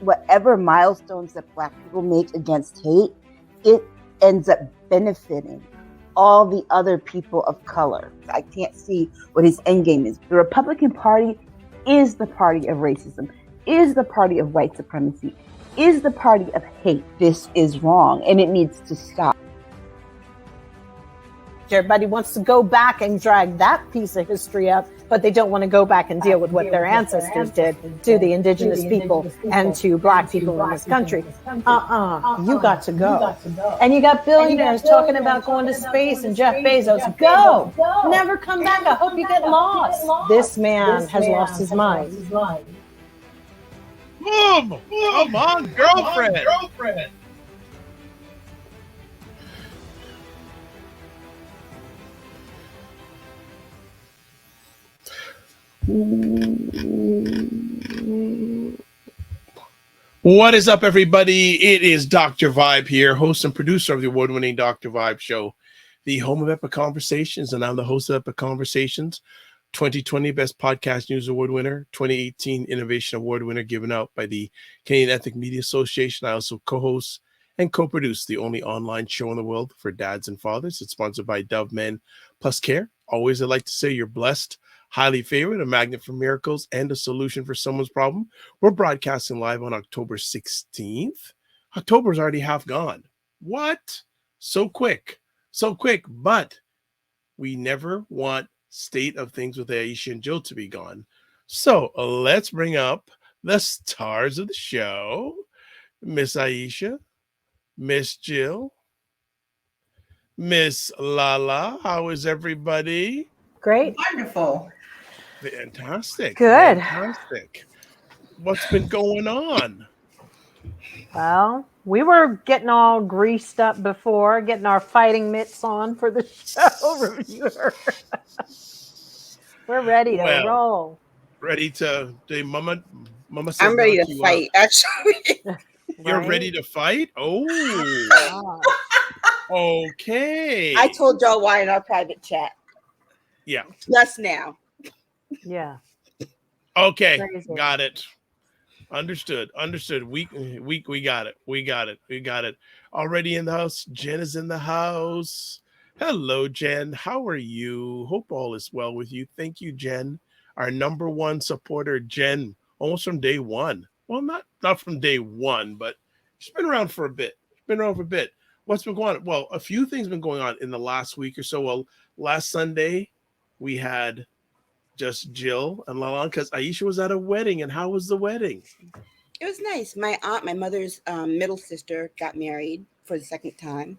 whatever milestones that Black people make against hate, it ends up benefiting all the other people of color. I can't see what his end game is. The Republican Party is the party of racism, is the party of white supremacy, is the party of hate. This is wrong, and it needs to stop. Everybody wants to go back and drag that piece of history up, but they don't want to go back and deal with what their ancestors did to the indigenous people and to Black people in this country. You got to go. And you got billionaires talking about going to space and Jeff Bezos. Go! Never come back. I hope you get lost. This man has lost his mind. Come on, girlfriend. What is up, everybody? It is Dr. Vibe here, host and producer of the award-winning Dr. Vibe Show, the home of Epic Conversations, and I'm the host of Epic Conversations, 2020 Best Podcast News Award winner, 2018 Innovation Award winner given out by the Canadian Ethnic Media Association. I also co-host and co-produce the only online show in the world for dads and fathers. It's sponsored by Dove Men Plus Care. Always, I like to say you're blessed, highly favored, a magnet for miracles, and a solution for someone's problem. We're broadcasting live on October 16th. October's already half gone. What? So quick. But we never want State of Things with Aisha and Jill to be gone. So let's bring up the stars of the show. Miss Aisha, Miss Jill, Miss Lala. How is everybody? Great. Wonderful. Fantastic. Good. Fantastic. What's been going on? Well, we were getting all greased up before, getting our fighting mitts on for the show reviewer. We're ready to roll. Ready to do Mama says I'm ready to fight, actually. You're ready to fight? Oh. Okay. I told y'all why in our private chat. Yeah. Just now. Yeah. Okay. Crazy. Got it. Understood. We got it. Already in the house. Jen is in the house. Hello, Jen. How are you? Hope all is well with you. Thank you, Jen. Our number one supporter, Jen, almost from day one. Well, not from day one, but she's been around for a bit. What's been going on? Well, a few things been going on in the last week or so. Well, last Sunday, we had just Jill and Lala because Aisha was at a wedding. And how was the wedding? It was nice. My aunt, my mother's middle sister, got married for the second time.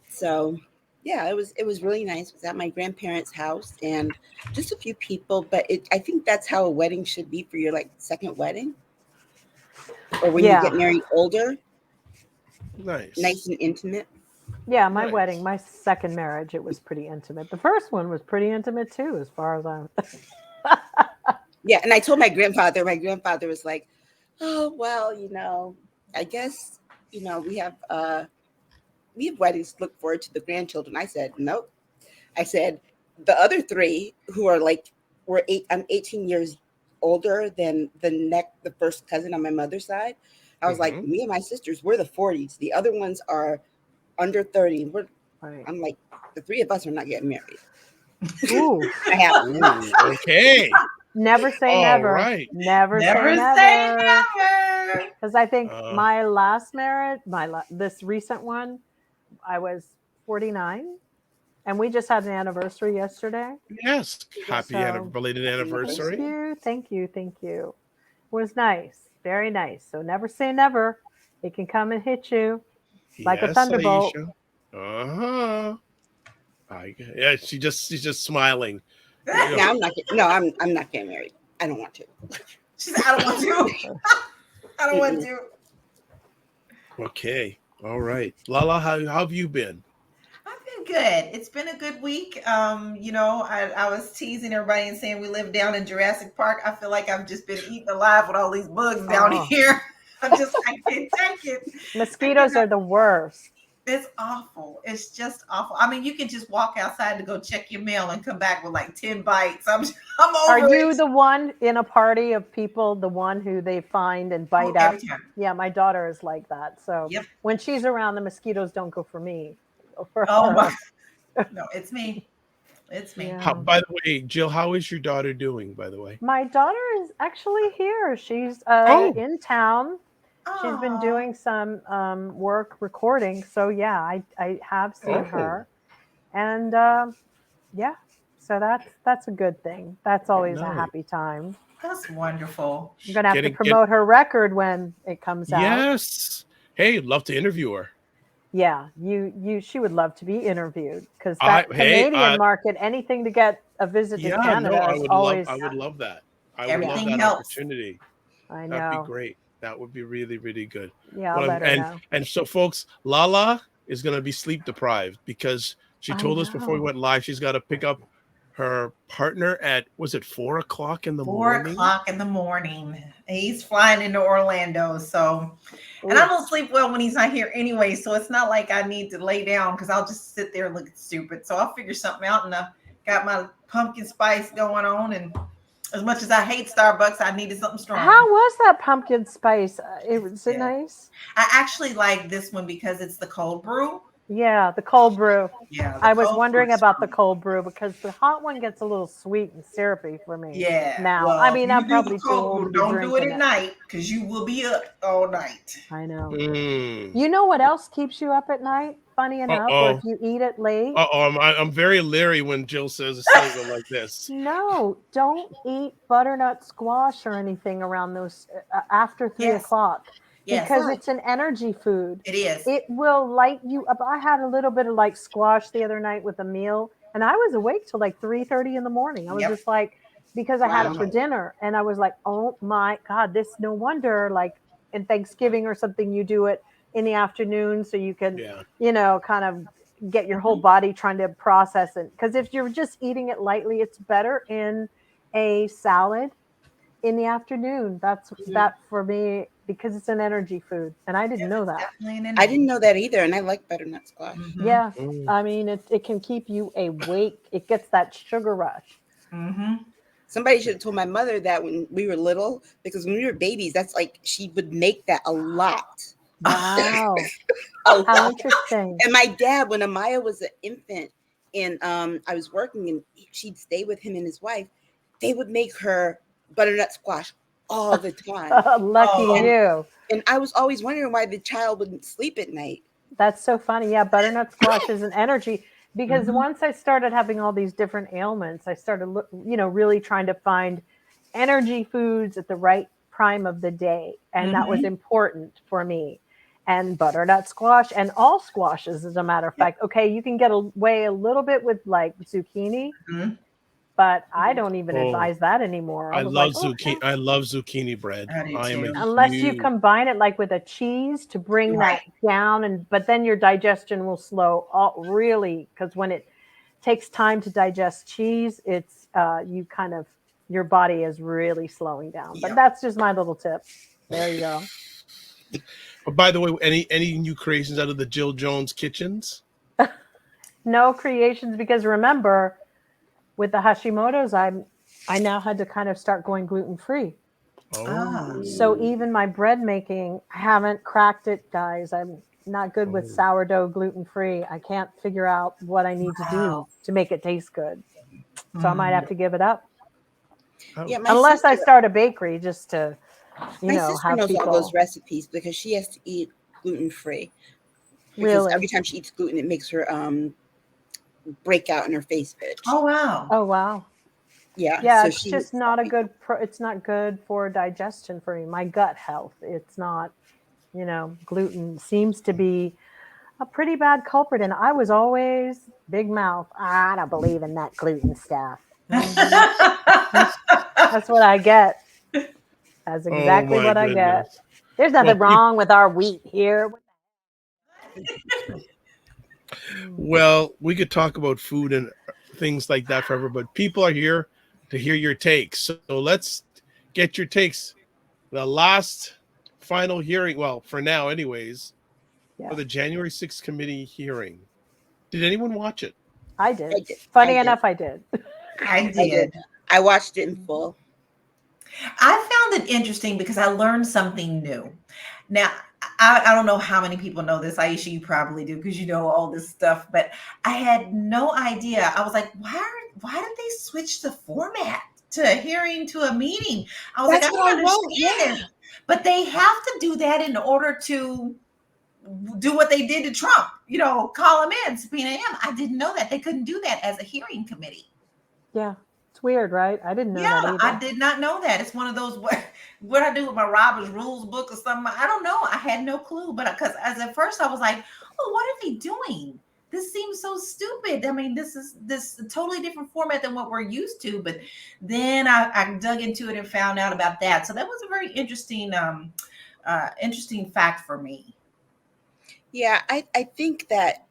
So, yeah, it was really nice. It was at my grandparents' house and just a few people. But I think that's how a wedding should be for your second wedding, or when you get married older. Nice and intimate. Yeah, my wedding, my second marriage, it was pretty intimate. The first one was pretty intimate too, as far as I'm. Yeah, and I told my grandfather. My grandfather was like, "Oh well, I guess we have weddings to look forward to the grandchildren." I said, "Nope." I said the other three who are I'm 18 years older than the first cousin on my mother's side. I was like, me and my sisters, we're the 40s. The other ones are under 30. I'm like, the three of us are not getting married. Ooh. Okay. Never say never. Right. Never say never. Because I think my last marriage, this recent one, I was 49. And we just had an anniversary yesterday. Yes. Happy belated anniversary. Thank you. It was nice. Very nice. So never say never. It can come and hit you like a thunderbolt. Aisha. Yeah, she's just smiling. Yeah, I'm not getting married. I don't want to. She said, I don't want to. Okay. All right. Lala, how have you been? I've been good. It's been a good week. I was teasing everybody and saying we live down in Jurassic Park. I feel like I've just been eaten alive with all these bugs down here. I can't take it. Mosquitoes are the worst. It's awful. It's just awful. I mean, you can just walk outside to go check your mail and come back with like 10 bites. I'm over Are you it. the one in a party of people, the one who they find and bite up? Every time. Yeah, my daughter is like that. So Yep. when she's around, the mosquitoes don't go for me. Go for Oh her. my. No, it's me. It's me. Yeah. By the way, Jill, how is your daughter doing, by the way? My daughter is actually here. She's Oh. in town. She's been Aw. doing some work recording. So yeah, I have seen her. And yeah, so that's a good thing. That's always a Nice. happy time. That's wonderful. I'm gonna have to promote her record when it comes out. Yes. Hey, love to interview her. Yeah, she would love to be interviewed because that Canadian market, anything to get a visit to Canada is always. I would love that. I would Everything love that helps. opportunity. I know. That'd be great. That would be really, really good. Yeah, I'll let her know. And so, folks, Lala is going to be sleep deprived because she told us before we went live she's got to pick up her partner at, was it 4 o'clock in the morning? 4 o'clock in the morning. He's flying into Orlando. So, and I don't sleep well when he's not here anyway. So it's not like I need to lay down because I'll just sit there looking stupid. So I'll figure something out, and I got my pumpkin spice going on. And as much as I hate Starbucks, I needed something strong. How was that pumpkin spice? Was it nice? I actually like this one because it's the cold brew. Yeah, the cold brew. Yeah. I was wondering about the cold brew because the hot one gets a little sweet and syrupy for me. Yeah. Now, well, I mean, I'm probably too old to be don't do it drinking at night because you will be up all night. I know. Mm. You know what else keeps you up at night? Funny enough, or if you eat it late. I'm very leery when Jill says a statement like this. No, don't eat butternut squash or anything around those after 3 o'clock. Because it's an energy food. It is. It will light you up. I had a little bit of like squash the other night with a meal, and I was awake till like 3:30 in the morning. I was just like, because I had it for dinner, and I was like, oh my God, this no wonder like in Thanksgiving or something you do it in the afternoon so you can, kind of get your whole body trying to process it. Because if you're just eating it lightly, it's better in a salad in the afternoon. That's that for me. Because it's an energy food, and I didn't know that. I didn't know that either, and I like butternut squash. Mm-hmm. Yeah, I mean, it can keep you awake. It gets that sugar rush. Mm-hmm. Somebody should have told my mother that when we were little, because when we were babies, that's like she would make that a lot. Wow, how interesting! And my dad, when Amaya was an infant, and I was working, and she'd stay with him and his wife, they would make her butternut squash all the time. Lucky you. And I was always wondering why the child wouldn't sleep at night. That's so funny. Yeah, butternut squash is an energy because once I started having all these different ailments, I started, really trying to find energy foods at the right prime of the day. And that was important for me. And butternut squash and all squashes, as a matter of fact. Okay, you can get away a little bit with like zucchini. But I don't even advise that anymore. I love zucchini. I love zucchini bread. Unless you combine it like with a cheese to bring that down, but then your digestion will slow really, because when it takes time to digest cheese, it's your body is really slowing down. But that's just my little tip. There you go. But by the way, any new creations out of the Jill Jones kitchens? No creations, because remember, with the Hashimoto's, I now had to kind of start going gluten-free. Oh. So even my bread making, I haven't cracked it, guys. I'm not good with sourdough gluten-free. I can't figure out what I need to do to make it taste good. So I might have to give it up. Yeah, unless I start a bakery just to, my sister knows all those recipes because she has to eat gluten-free. Really? Every time she eats gluten, it makes her break out in her face itch. Oh wow. Yeah, so it's just not a good it's not good for digestion for me, my gut health. It's not, gluten seems to be a pretty bad culprit, and I was always big mouth. I don't believe in that gluten stuff. That's what I get. That's exactly what I get. There's nothing wrong with our wheat here. Well, we could talk about food and things like that forever, but people are here to hear your takes. So let's get your takes. The last final hearing, well, for now anyways, for the January 6th committee hearing. Did anyone watch it? I did. I did. Funny I did. enough, I did. I did. I watched it in full. I found it interesting because I learned something new. Now, I don't know how many people know this. Aisha, you probably do because you know all this stuff, but I had no idea. I was like, why did they switch the format to a hearing to a meeting? I was That's like, I what I don't wrote, understand. yeah. But they have to do that in order to do what they did to Trump, call him in, subpoena him. I didn't know that. They couldn't do that as a hearing committee. Yeah. It's weird, right? I didn't know that either. I did not know that. It's one of those what I do with my Robert's Rules book or something. I don't know. I had no clue, but because at first I was like, "Oh, what are they doing? This seems so stupid." I mean, this is a totally different format than what we're used to. But then I dug into it and found out about that. So that was a very interesting fact for me. Yeah, I think that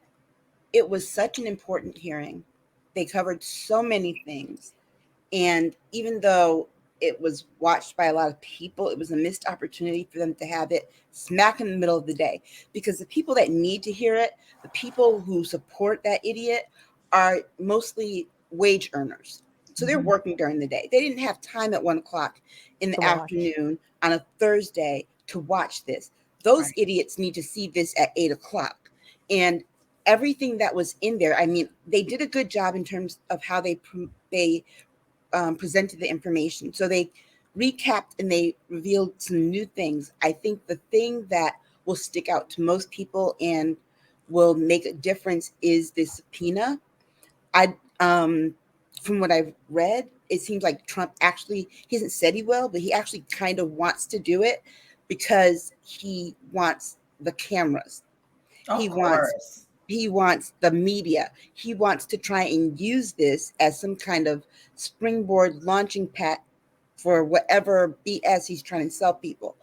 it was such an important hearing. They covered so many things. And even though it was watched by a lot of people, it was a missed opportunity for them to have it smack in the middle of the day. Because the people that need to hear it, the people who support that idiot, are mostly wage earners. So they're working during the day. They didn't have time at 1 o'clock in the afternoon on a Thursday to watch this. Those idiots need to see this at 8 o'clock. And everything that was in there, I mean, they did a good job in terms of how they presented the information. So they recapped and they revealed some new things. I think the thing that will stick out to most people and will make a difference is the subpoena. From what I've read, it seems like Trump he hasn't said he will, but he actually kind of wants to do it because he wants the cameras. He wants the media. He wants to try and use this as some kind of springboard launching pad for whatever BS he's trying to sell people.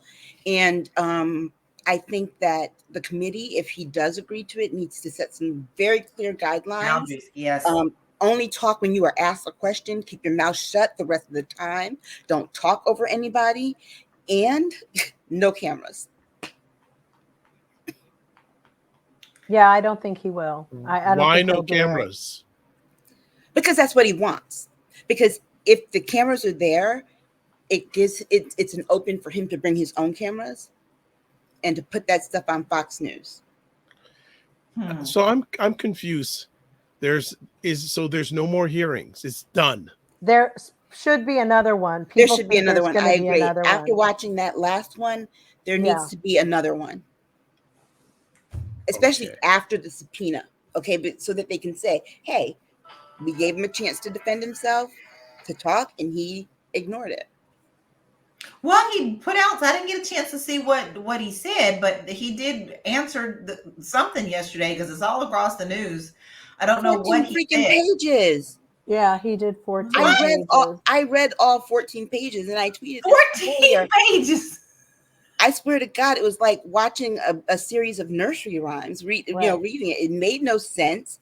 And I think that the committee, if he does agree to it, needs to set some very clear guidelines. Boundaries, yes. Only talk when you are asked a question. Keep your mouth shut the rest of the time. Don't talk over anybody. And no cameras. Yeah, I don't think he will. I don't Why think no he'll do it. cameras? Because that's what he wants. Because if the cameras are there, it's an open for him to bring his own cameras and to put that stuff on Fox News. So I'm confused. There's no more hearings. It's done. There should be another one. There should be another one. I agree. After one. watching that last one, there needs to be another one. Especially after the subpoena. Okay, but so that they can say, hey, we gave him a chance to defend himself, to talk, and he ignored it. Well, he put out, I didn't get a chance to see what he said, but he did answer something yesterday because it's all across the news. I don't know what he said. 14 pages. Yeah, he did 14 pages. I read all 14 pages and I tweeted 14 pages. I swear to God, it was like watching a series of nursery rhymes, reading it. It made no sense.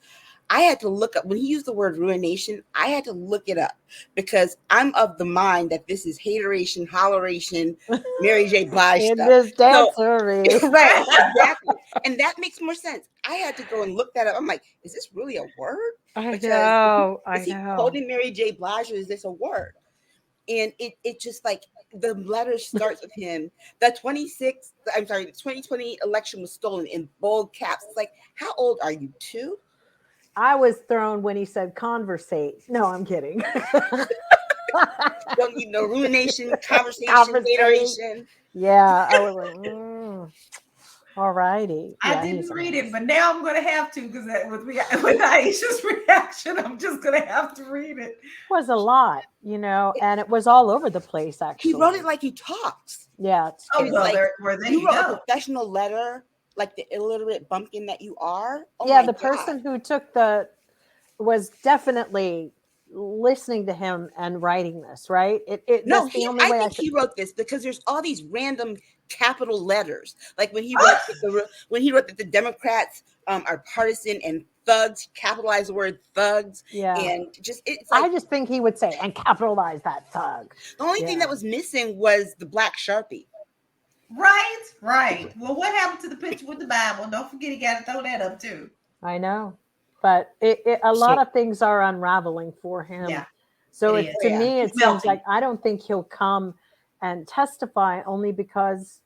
I had to look up, when he used the word ruination, I had to look it up because I'm of the mind that this is hateration, holleration, Mary J. Blige In stuff. this dancery. Right, exactly. And that makes more sense. I had to go and look that up. I'm like, is this really a word? I know. Is he quoting Mary J. Blige or is this a word? And it just like the letter starts with him. The 2020 election was stolen in bold caps. It's like, how old are you, 2? I was thrown when he said conversate. No, I'm kidding. Don't need no ruination, conversation, iteration. Yeah, I was like, all righty. I didn't read it, but now I'm going to have to because with Aisha's reaction, I'm just going to have to read it. It was a lot, and it was all over the place, actually. He wrote it like he talks. Yeah. You wrote a professional letter like the illiterate bumpkin that you are. Oh yeah, the person who was definitely listening to him and writing this, right? I think he wrote this because there's all these random capital letters. Like when he wrote that the Democrats are partisan and thugs, he capitalized the word thugs. Yeah. And it's like, I just think he would say and capitalize that thug. The only thing that was missing was the black Sharpie. Right. Well, what happened to the picture with the Bible? Don't forget, he got to throw that up too. I know, but a lot of things are unraveling for him. Yeah, So it is. to me, He's it seems melting. like I don't think he'll come and testify, only because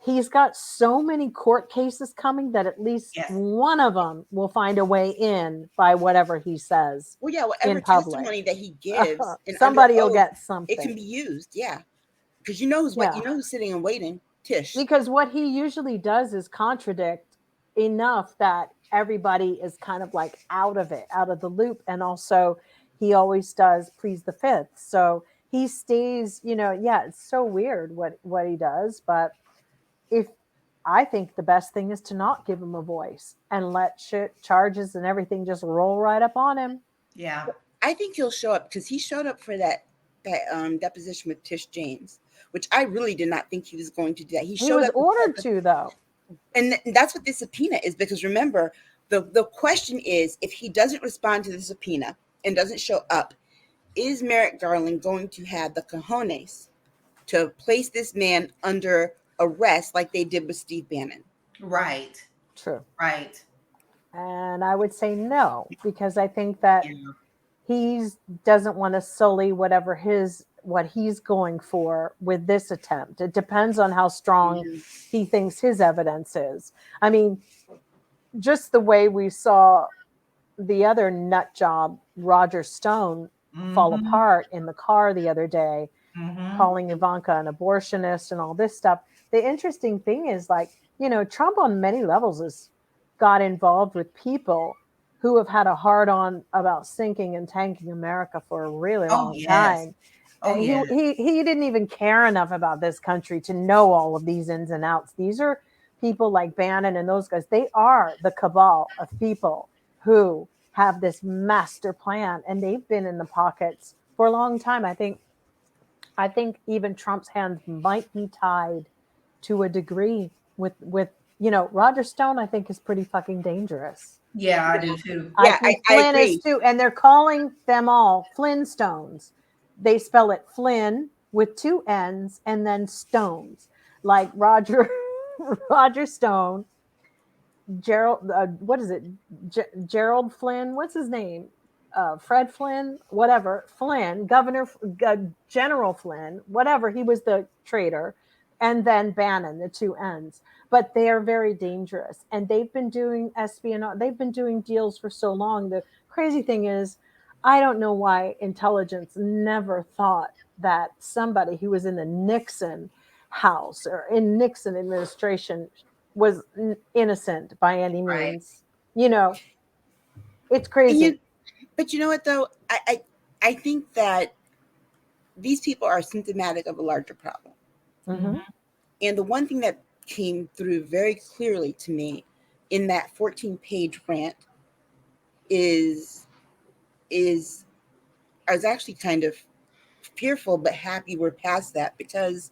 he's got so many court cases coming that at least one of them will find a way in by whatever he says. Well, yeah, whatever in public. testimony that he gives, and somebody under will oath, get something. It can be used, yeah, because you know who's what, you know who's sitting and waiting. Tish. Because what he usually does is contradict enough that everybody is kind of like out of it, out of the loop. And also he always does please the fifth. So he stays, it's so weird what he does. But I think the best thing is to not give him a voice and let charges and everything just roll right up on him. Yeah. I think he'll show up, because he showed up for that deposition with Tish James, which I really did not think he was going to do that. He was ordered to, though. And that's what this subpoena is, because remember, the question is, if he doesn't respond to the subpoena and doesn't show up, is Merrick Garland going to have the cojones to place this man under arrest like they did with Steve Bannon? Right. True. Right. And I would say no, because I think that he doesn't want to sully what he's going for with this attempt. It depends on how strong he thinks his evidence is. I mean, just the way we saw the other nut job, Roger Stone, fall apart in the car the other day, calling Ivanka an abortionist and all this stuff. The interesting thing is, Trump on many levels got involved with people who have had a hard on about sinking and tanking America for a really long time. And he didn't even care enough about this country to know all of these ins and outs. These are people like Bannon and those guys. They are the cabal of people who have this master plan, and they've been in the pockets for a long time. I think even Trump's hands might be tied to a degree with Roger Stone. I think is pretty fucking dangerous. Yeah, I do too. I think Flynn is too, and they're calling them all Flintstones. They spell it Flynn with two N's and then Stones, like Roger Stone, Gerald. What is it? Gerald Flynn. What's his name? Fred Flynn. Whatever. Flynn, General Flynn. Whatever. He was the traitor, and then Bannon, the two N's. But they are very dangerous, and they've been doing espionage. They've been doing deals for so long. The crazy thing is, I don't know why intelligence never thought that somebody who was in the Nixon house or in Nixon administration was innocent by any means. Right. It's crazy. But you know what, though? I think that these people are symptomatic of a larger problem. Mm-hmm. And the one thing that came through very clearly to me in that 14-page rant is I was actually kind of fearful but happy we're past that, because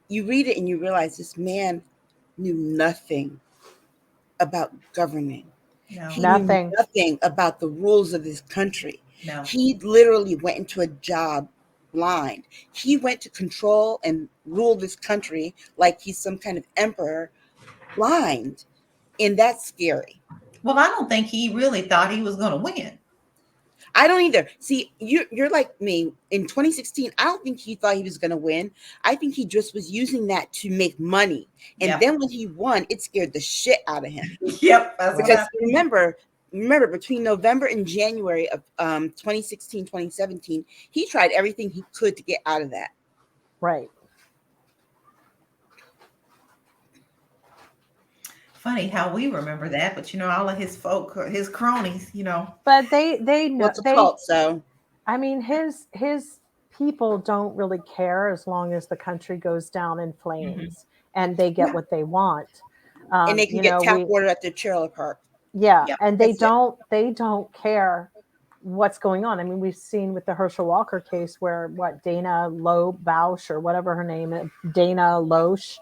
you read it and you realize this man knew nothing about governing. No. He knew nothing about the rules of this country. No. He literally went into a job blind. He went to control and rule this country like he's some kind of emperor, blind. And that's scary. Well, I don't think he really thought he was going to win. I don't either. See, you're like me. In 2016, I don't think he thought he was going to win. I think he just was using that to make money. And then when he won, it scared the shit out of him. Yep. Because remember, between November and January of 2016, 2017, he tried everything he could to get out of that. Right. Funny how we remember that, but all of his folk, his cronies, But they know it's a cult, so I mean, his people don't really care as long as the country goes down in flames and they get what they want. And they can get tap water at the trailer park. Yeah, and they don't care what's going on. I mean, we've seen with the Herschel Walker case where Dana Bausch or whatever her name is, Dana Loesch,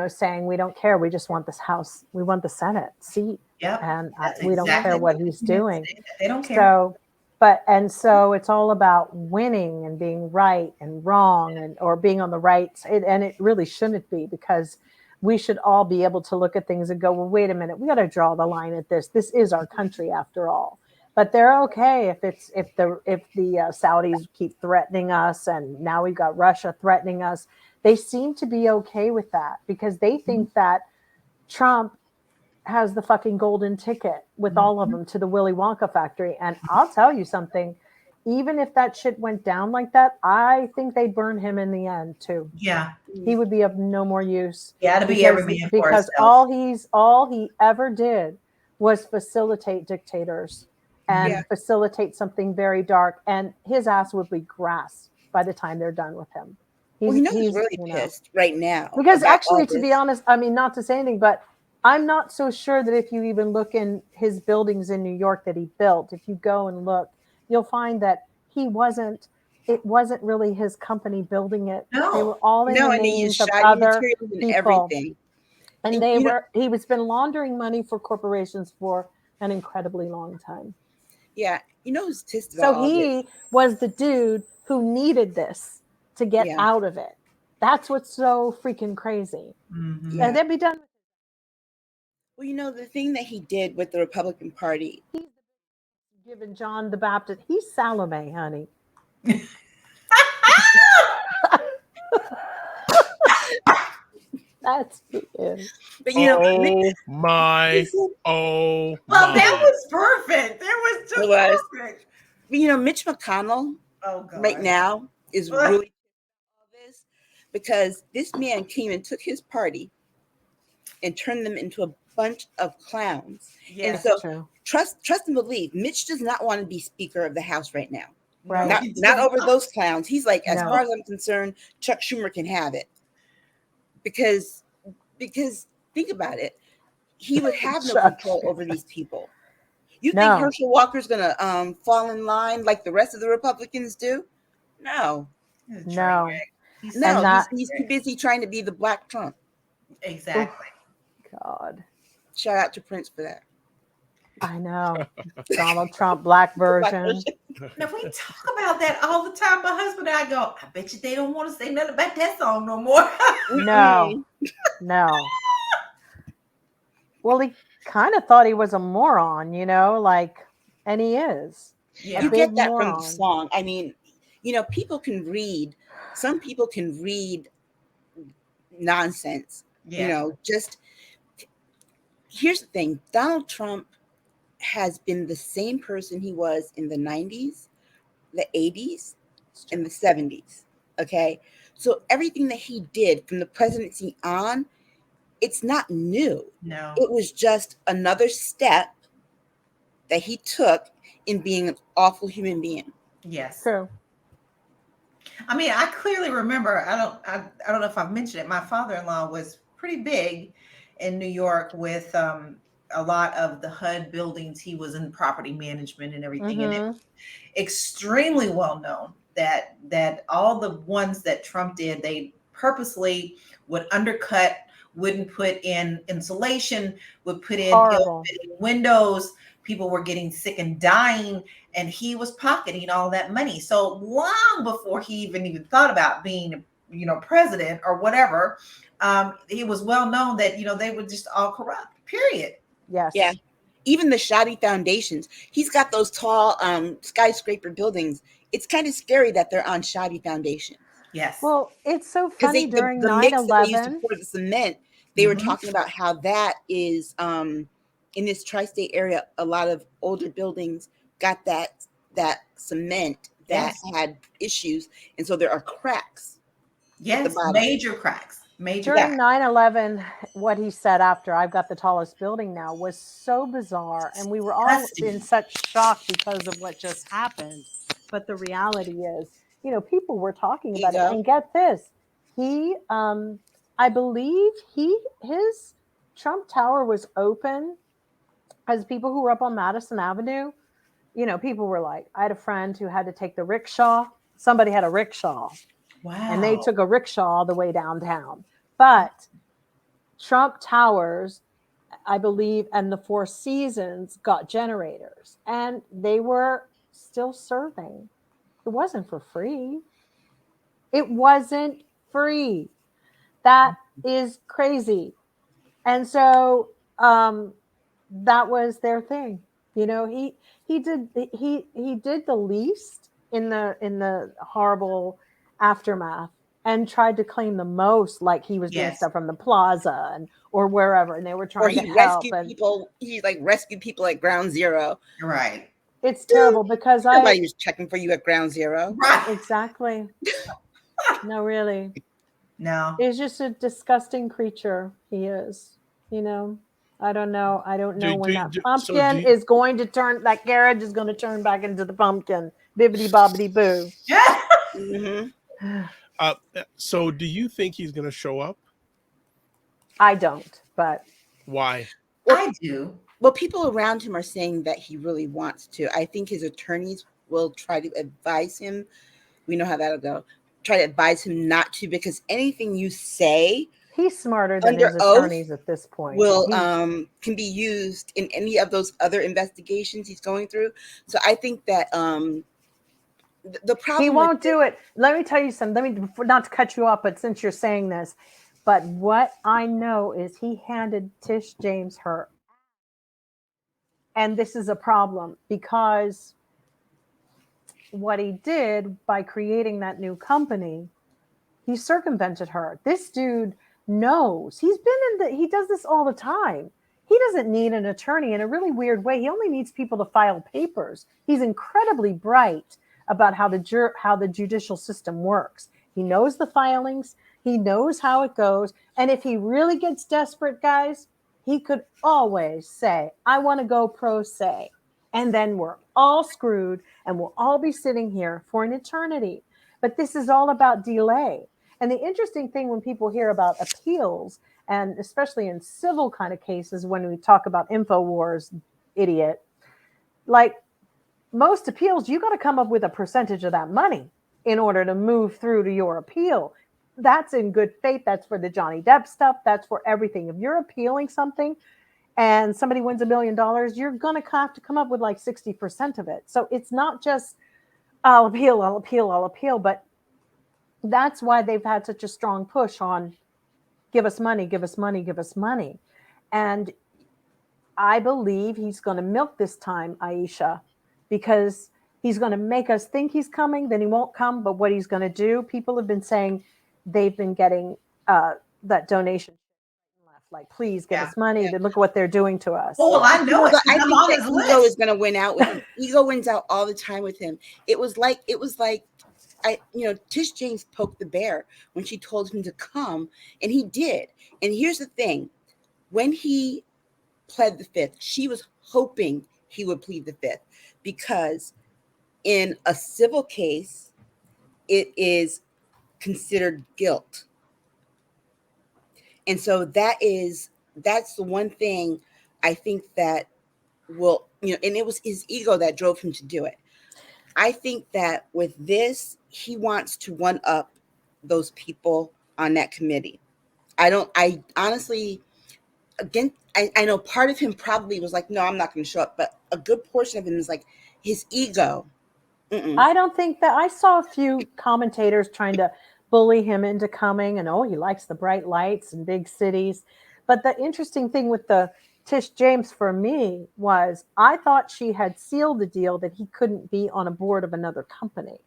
saying we don't care. We just want this House. We want the Senate seat. Yep. And we don't care what he's doing. They don't care. So And so it's all about winning and being right and wrong, and or being on the right. And it really shouldn't be, because we should all be able to look at things and go, well, wait a minute, we got to draw the line at this. This is our country after all. But they're okay if the Saudis keep threatening us, and now we've got Russia threatening us. They seem to be okay with that, because they think that Trump has the fucking golden ticket with all of them to the Willy Wonka factory. And I'll tell you something, even if that shit went down like that, I think they'd burn him in the end too. Yeah. He would be of no more use. Yeah, to be every man for because himself. all he ever did was facilitate dictators and facilitate something very dark, and his ass would be grass by the time they're done with him. He's really pissed right now. Because actually, to be honest, I mean, not to say anything, but I'm not so sure that if you even look in his buildings in New York that he built, if you go and look, you'll find that it wasn't really his company building it. No. They were all in the names of other people. Everything. And he was been laundering money for corporations for an incredibly long time. Yeah. You know who's pissed about all this? So he was the dude who needed this to get out of it. That's what's so freaking crazy. Mm-hmm. And they'd be done. Well, you know, the thing that he did with the Republican Party. He's given John the Baptist. He's Salome, honey. That's it. But you know, well, that was perfect. It was perfect. But you know, Mitch McConnell right now is really all this, because this man came and took his party and turned them into a bunch of clowns. Yes, and so trust and believe, Mitch does not want to be Speaker of the House right now. Right. Not over those clowns. He's like, as far as I'm concerned, Chuck Schumer can have it. Because think about it, he would have no control over these people. You think Herschel Walker's gonna fall in line like the rest of the Republicans do? No. He's too busy trying to be the Black Trump. Exactly. God. Shout out to Prince for that. I know. Donald Trump, black version. Now we talk about that all the time. My husband and I go, I bet you they don't want to say nothing about that song no more. No. Well, he kind of thought he was a moron, and he is. Yeah. You get that from the song. I mean, some people can read nonsense. Yeah. Here's the thing. Donald Trump has been the same person he was in the 90s, the 80s, and the 70s. Okay. So everything that he did from the presidency on, it's not new. No. It was just another step that he took in being an awful human being. Yes. True. I mean, I clearly remember, I don't know if I've mentioned it. My father-in-law was pretty big in New York with a lot of the HUD buildings. He was in property management and everything. Mm-hmm. And it was extremely well known that all the ones that Trump did, they purposely would undercut, wouldn't put in insulation, would put in windows. People were getting sick and dying, and he was pocketing all that money. So long before he even thought about being, president or whatever, he was well known that, they were just all corrupt, period. Yes. Yeah. Even the shoddy foundations. He's got those tall skyscraper buildings. It's kind of scary that they're on shoddy foundation. Yes. Well, it's so funny during 9/11. They used to pour the cement. They were talking about how that is in this tri-state area. A lot of older buildings got that cement that had issues, and so there are cracks. Yes, major cracks. During 9/11, what he said after, I've got the tallest building now, was so bizarre. And we were all in such shock because of what just happened. But the reality is, people were talking about it. And get this, he, I believe his Trump Tower was open as people who were up on Madison Avenue. People were like, I had a friend who had to take the rickshaw. Somebody had a rickshaw. Wow. And they took a rickshaw all the way downtown. But Trump Towers, I believe, and the Four Seasons got generators. And they were still serving. It wasn't for free. It wasn't free. That is crazy. And so that was their thing. You know, he did the least in the horrible aftermath and tried to claim the most, like he was doing Yes. stuff from the plaza and or wherever, and they were Or trying to he help. rescued And people. He like rescued people at Ground Zero. Right. it's terrible because Nobody was checking for you at Ground Zero. Right. exactly. No, really. No. He's just a disgusting creature. He is. You know, I don't know. I don't know when that pumpkin is going to turn, that carriage is going to turn back into the pumpkin. Bibbidi bobbidi boo. Mm-hmm. So do you think he's going to show up? I don't, but. Why? Well, I do. Well, people around him are saying that he really wants to. I think his attorneys will try to advise him. We know how that'll go. Try to advise him not to, because anything you say, he's smarter than under his attorneys at this point. Will can be used in any of those other investigations he's going through. So I think that the problem, he won't do it. Let me tell you something. Not to cut you off, but since you're saying this, but what I know is he handed Tish James her. And this is a problem because what he did by creating that new company, he circumvented her. This dude knows. He does this all the time. He doesn't need an attorney in a really weird way. He only needs people to file papers. He's incredibly bright about how the judicial system works. He knows the filings. He knows how it goes. And if he really gets desperate, guys, he could always say, I want to go pro se. And then we're all screwed and we'll all be sitting here for an eternity. But this is all about delay. And the interesting thing when people hear about appeals, and especially in civil kind of cases, when we talk about InfoWars, idiot, like most appeals, you got to come up with a percentage of that money in order to move through to your appeal. That's in good faith. That's for the Johnny Depp stuff. That's for everything. If you're appealing something and somebody wins $1 million, you're going to have to come up with like 60% of it. So it's not just, I'll appeal. But that's why they've had such a strong push on give us money. And I believe he's going to milk this time, Aisha, because he's going to make us think he's coming, then he won't come. But what he's going to do, people have been saying they've been getting that donation. Like, please give us money. Yeah. Look what they're doing to us. Oh, well, I know it. I think that ego is going to win out with him. Ego wins out all the time with him. It was like Tish James poked the bear when she told him to come, and he did. And here's the thing: when he pled the fifth, she was hoping he would plead the fifth, because in a civil case, it is considered guilt. And so that's the one thing I think that will, and it was his ego that drove him to do it. I think that with this, he wants to one up those people on that committee. I honestly, again, I know part of him probably was like, no, I'm not going to show up. But a good portion of him is like his ego. I don't think that. I saw a few commentators trying to bully him into coming, and he likes the bright lights and big cities. But the interesting thing with the Tish James for me was I thought she had sealed the deal that he couldn't be on a board of another company.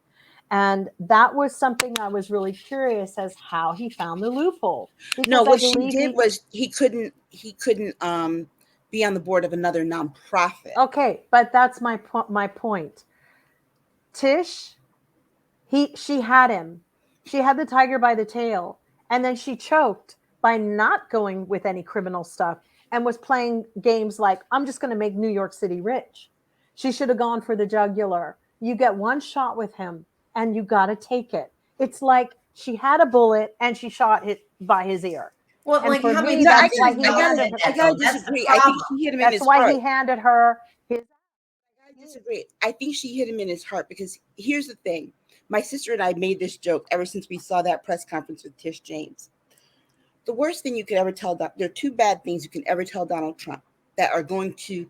And that was something I was really curious as how he found the loophole. No, what she did was he couldn't be on the board of another nonprofit. Okay, but that's my point. Tish, she had him. She had the tiger by the tail, and then she choked by not going with any criminal stuff and was playing games like, I'm just going to make New York City rich. She should have gone for the jugular. You get one shot with him, and you got to take it. It's like she had a bullet, and she shot it by his ear. Well, and like, for how me, many that's times why I gotta disagree. I think she hit him in his heart. That's why he handed her his. I disagree. I think she hit him in his heart because here's the thing. My sister and I made this joke ever since we saw that press conference with Tish James. The worst thing you could ever tell, there are two bad things you can ever tell Donald Trump that are going to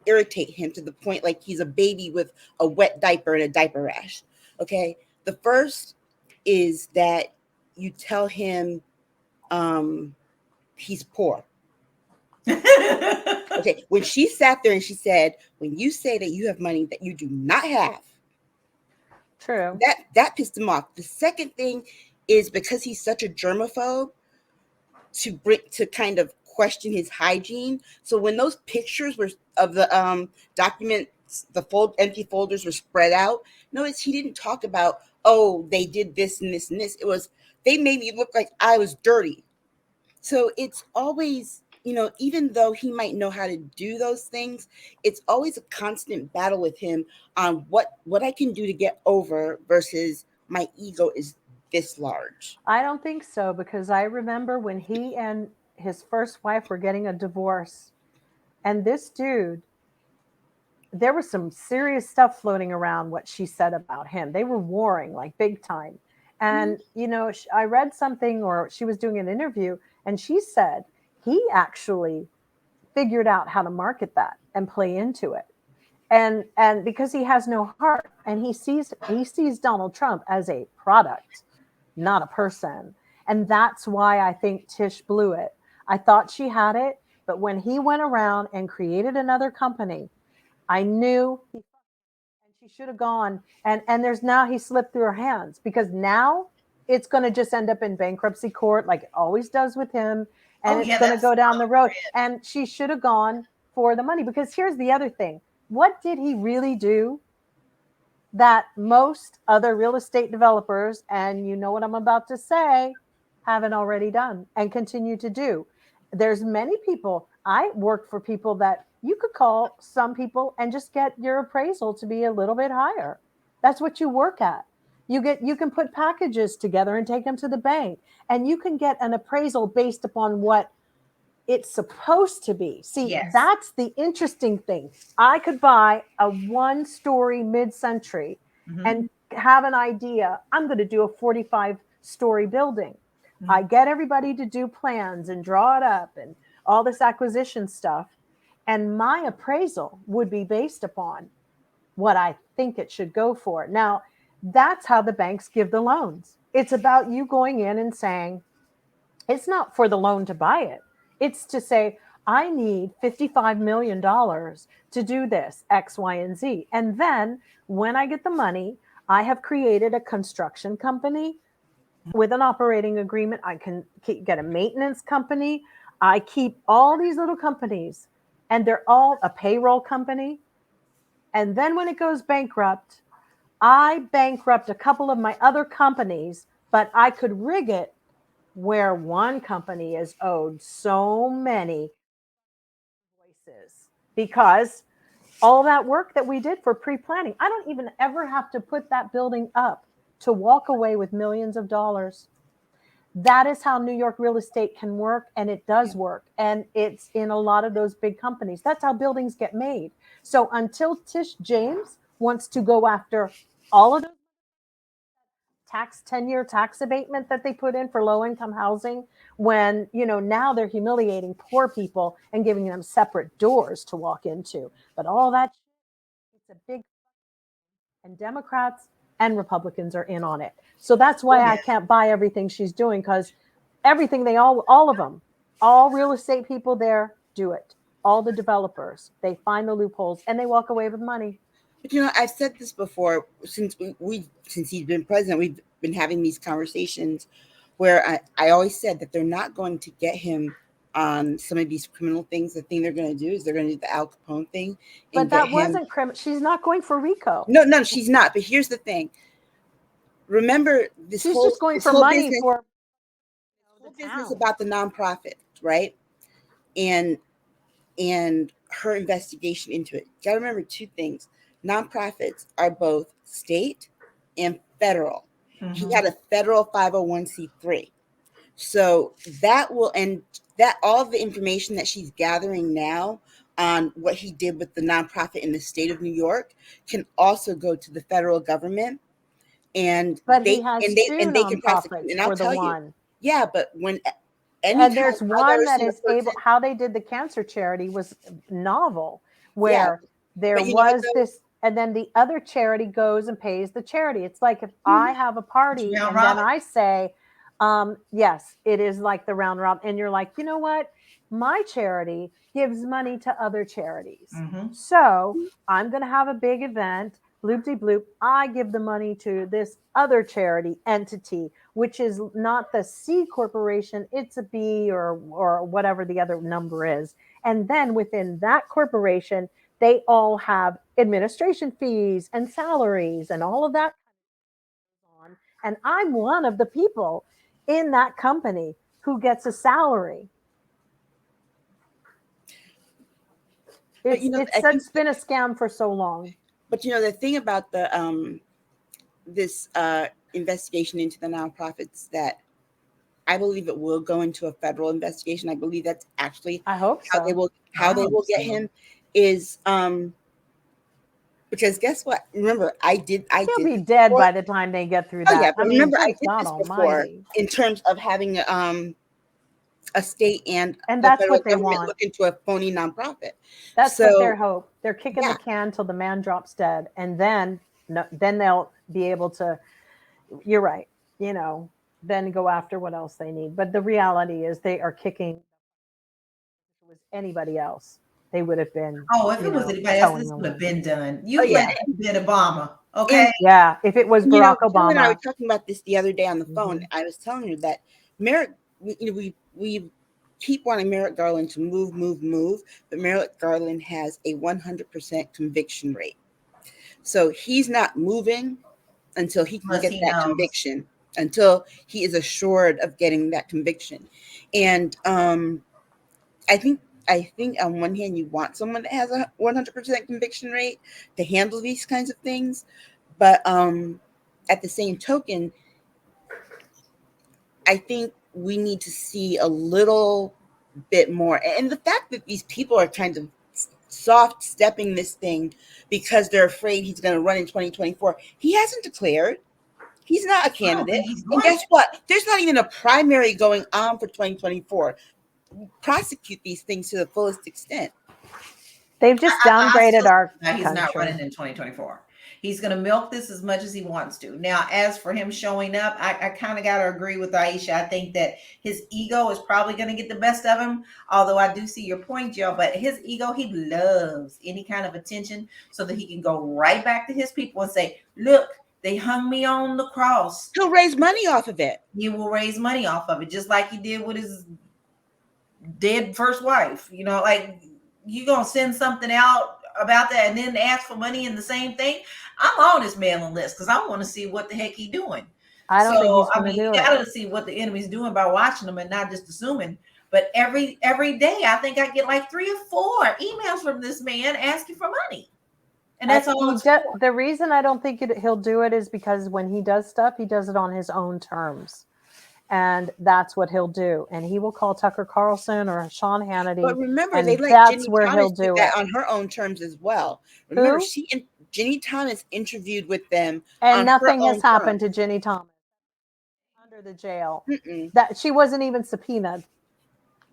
irritate him to the point like he's a baby with a wet diaper and a diaper rash. Okay. The first is that you tell him he's poor. Okay. When she sat there and she said, when you say that you have money that you do not have, True. That pissed him off. The second thing is because he's such a germaphobe, to kind of question his hygiene. So when those pictures were of the documents, the empty folders were spread out, notice he didn't talk about, oh, they did this and this and this. It was, they made me look like I was dirty. So it's always, even though he might know how to do those things, it's always a constant battle with him on what I can do to get over versus my ego is this large. I don't think so, because I remember when he and his first wife were getting a divorce, and this dude, there was some serious stuff floating around what she said about him. They were warring like big time. And, I read something, or she was doing an interview, and she said he actually figured out how to market that and play into it. And because he has no heart, and he sees Donald Trump as a product, not a person. And that's why I think Tish blew it. I thought she had it, but when he went around and created another company, I knew she should have gone. And he slipped through her hands, because now it's going to just end up in bankruptcy court like it always does with him. And it's going to go down the road. And she should have gone for the money, because here's the other thing. What did he really do that most other real estate developers, and you know what I'm about to say, haven't already done and continue to do? There's many people. I work for people that you could call some people and just get your appraisal to be a little bit higher. That's what you work at. You can put packages together and take them to the bank, and you can get an appraisal based upon what it's supposed to be. See, yes. That's the interesting thing. I could buy a 1-story mid-century and have an idea. I'm going to do a 45-story building. I get everybody to do plans and draw it up and all this acquisition stuff. And my appraisal would be based upon what I think it should go for. Now, that's how the banks give the loans. It's about you going in and saying, it's not for the loan to buy it. It's to say, I need $55 million to do this, X, Y, and Z. And then when I get the money, I have created a construction company with an operating agreement. I can get a maintenance company. I keep all these little companies, and they're all a payroll company. And then when it goes bankrupt, I bankrupt a couple of my other companies, but I could rig it where one company is owed so many invoices because all that work that we did for pre-planning, I don't even ever have to put that building up to walk away with millions of dollars. That is how New York real estate can work, and it does work. And it's in a lot of those big companies. That's how buildings get made. So until Tish James wants to go after all of those 10-year tax abatement that they put in for low-income housing, when, now they're humiliating poor people and giving them separate doors to walk into. But all that, it's a big, and Democrats and Republicans are in on it. So that's why I can't buy everything she's doing, because everything all of them, all real estate people there do it. All the developers, they find the loopholes and they walk away with money. But I've said this before, since he's been president, we've been having these conversations where I always said that they're not going to get him on some of these criminal things. The thing they're going to do is they're going to do the Al Capone thing. But that wasn't criminal. She's not going for RICO. No, she's not. But here's the thing. Remember, she's just going for money business, for the business about the nonprofit, right? And her investigation into it. You got to remember two things. Nonprofits are both state and federal. He had a federal 501c3. So that will end that all of the information that she's gathering now on what he did with the nonprofit in the state of New York can also go to the federal government. And they can prosecute. And I'll tell you, yeah, but when and there's one that is able, how they did the cancer charity was novel. where there But you know what, was though? this, and then the other charity goes and pays the charity. It's like if I have a party Round and robin. then I say, yes, it is like the round robin. And you're like, you know what? My charity gives money to other charities. Mhm. So I'm going to have a big event, bloop-de-bloop. I give the money to this other charity entity, which is not the C corporation, it's a B or whatever the other number is. And then within that corporation, they all have administration fees and salaries and all of that. And I'm one of the people in that company who gets a salary. But you know, I think, It's been a scam for so long. but you know, the thing about the this investigation into the nonprofits, that I believe it will go into a federal investigation. I believe that's actually I hope how they so. will I get hope so. him, is because guess what? Remember, I did He'll be this dead before. by the time they get through Oh that. yeah, but I mean, remember, I good did God this before Almighty. in terms of having a state and the that's federal what they government want. look into a phony nonprofit. That's what their So hope. They're kicking yeah, the can till the man drops dead, and then then they'll be able to. You're right. You know, then go after what else they need. But the reality is, they are kicking. If it was anybody else, they would have been. Oh, if it was anybody else, towing this the would have line. been done. oh You yeah, let them been Obama, and okay? Yeah, if it was you know, Barack Jill and I were Obama. talking about this the other day on the phone. Mhm. I was telling her that Merrick, we keep wanting Merrick Garland to move, but Merrick Garland has a 100% conviction rate. So he's not moving until he can Unless get he that knows. conviction, until he is assured of getting that conviction. And I think on one hand you want someone that has a 100% conviction rate to handle these kinds of things, but at the same token, I think we need to see a little bit more. And the fact that these people are kind of soft stepping this thing because they're afraid he's going to run in 2024. He hasn't declared. He's not a I don't candidate. think he's And going guess to. what? There's not even a primary going on for 2024. Prosecute these things to the fullest extent. They've just I downgraded still our think he's not country. running in 2024. He's going to milk this as much as he wants to. Now, as for him showing up, I kind of got to agree with Aisha. I think that his ego is probably going to get the best of him. Although I do see your point, Joe. But his ego, he loves any kind of attention so that he can go right back to his people and say, "Look, they hung me on the cross." He'll raise money off of it. He will raise money off of it, just like he did with his dead first wife. You know, like, you gonna send something out about that and then ask for money in the same thing? I'm on his mailing list because I want to see what the heck he's doing. I don't think So he's I going to mean, you do it. gotta see what the enemy's doing by watching them and not just assuming. But every day, I think I get like 3 or 4 emails from this man asking for money, and that's all it's for. The reason I don't think he'll do it is because when he does stuff, he does it on his own terms. And that's what he'll do. And he will call Tucker Carlson or Sean Hannity. But remember, and they let that's Ginny where Thomas he'll do do that it. on her own terms as well. Remember, Who? Ginny Thomas interviewed with them, And on nothing her has own happened terms. to Ginny Thomas under the jail. Mm-mm. That she wasn't even subpoenaed.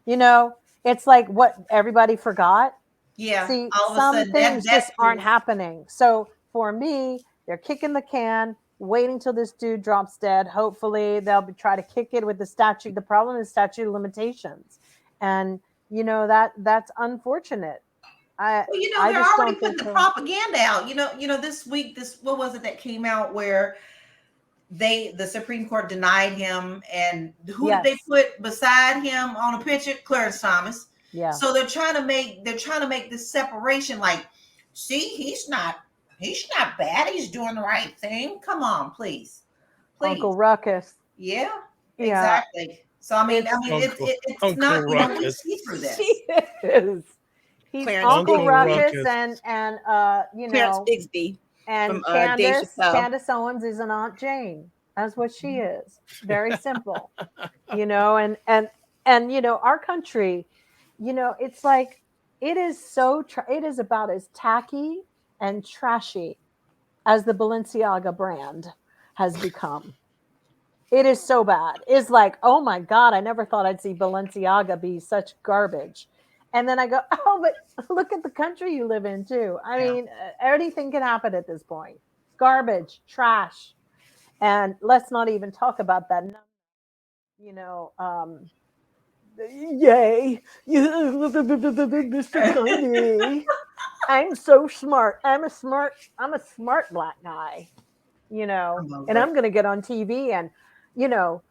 You know, it's like what everybody forgot. Yeah, See, all of a some sudden things that's just aren't happening. So for me, they're kicking the can, waiting till this dude drops dead. Hopefully, they'll try to kick it with the statute. The problem is statute of limitations, and you know that's unfortunate. Well, I they're just already don't putting think the so. propaganda out. This week, what was it that came out where the Supreme Court denied him, and who did they put beside him on a picture? Clarence Thomas. Yeah. So they're trying to make this separation. Like, see, he's not bad. He's doing the right thing. Come on, please. Uncle Ruckus. Yeah, Yeah. exactly. So I mean, it's Uncle not. We Ruckus. see through this. He is. He's Clarence Uncle Uncle Ruckus, Ruckus. and Clarence Bigsby and from Dave Chappelle. Candace Owens is an Aunt Jane. That's what she is. Very simple. And our country, it's like it is it is about as tacky and trashy as the Balenciaga brand has become. It is so bad. It's like, oh my God, I never thought I'd see Balenciaga be such garbage. And then I go, oh, but look at the country you live in too. I mean, anything can happen at this point. Garbage, trash. And let's not even talk about that, you know, yay, Mr. Kanye. I'm so smart. I'm a smart black guy, you know, and I'm going to get on TV and, you know,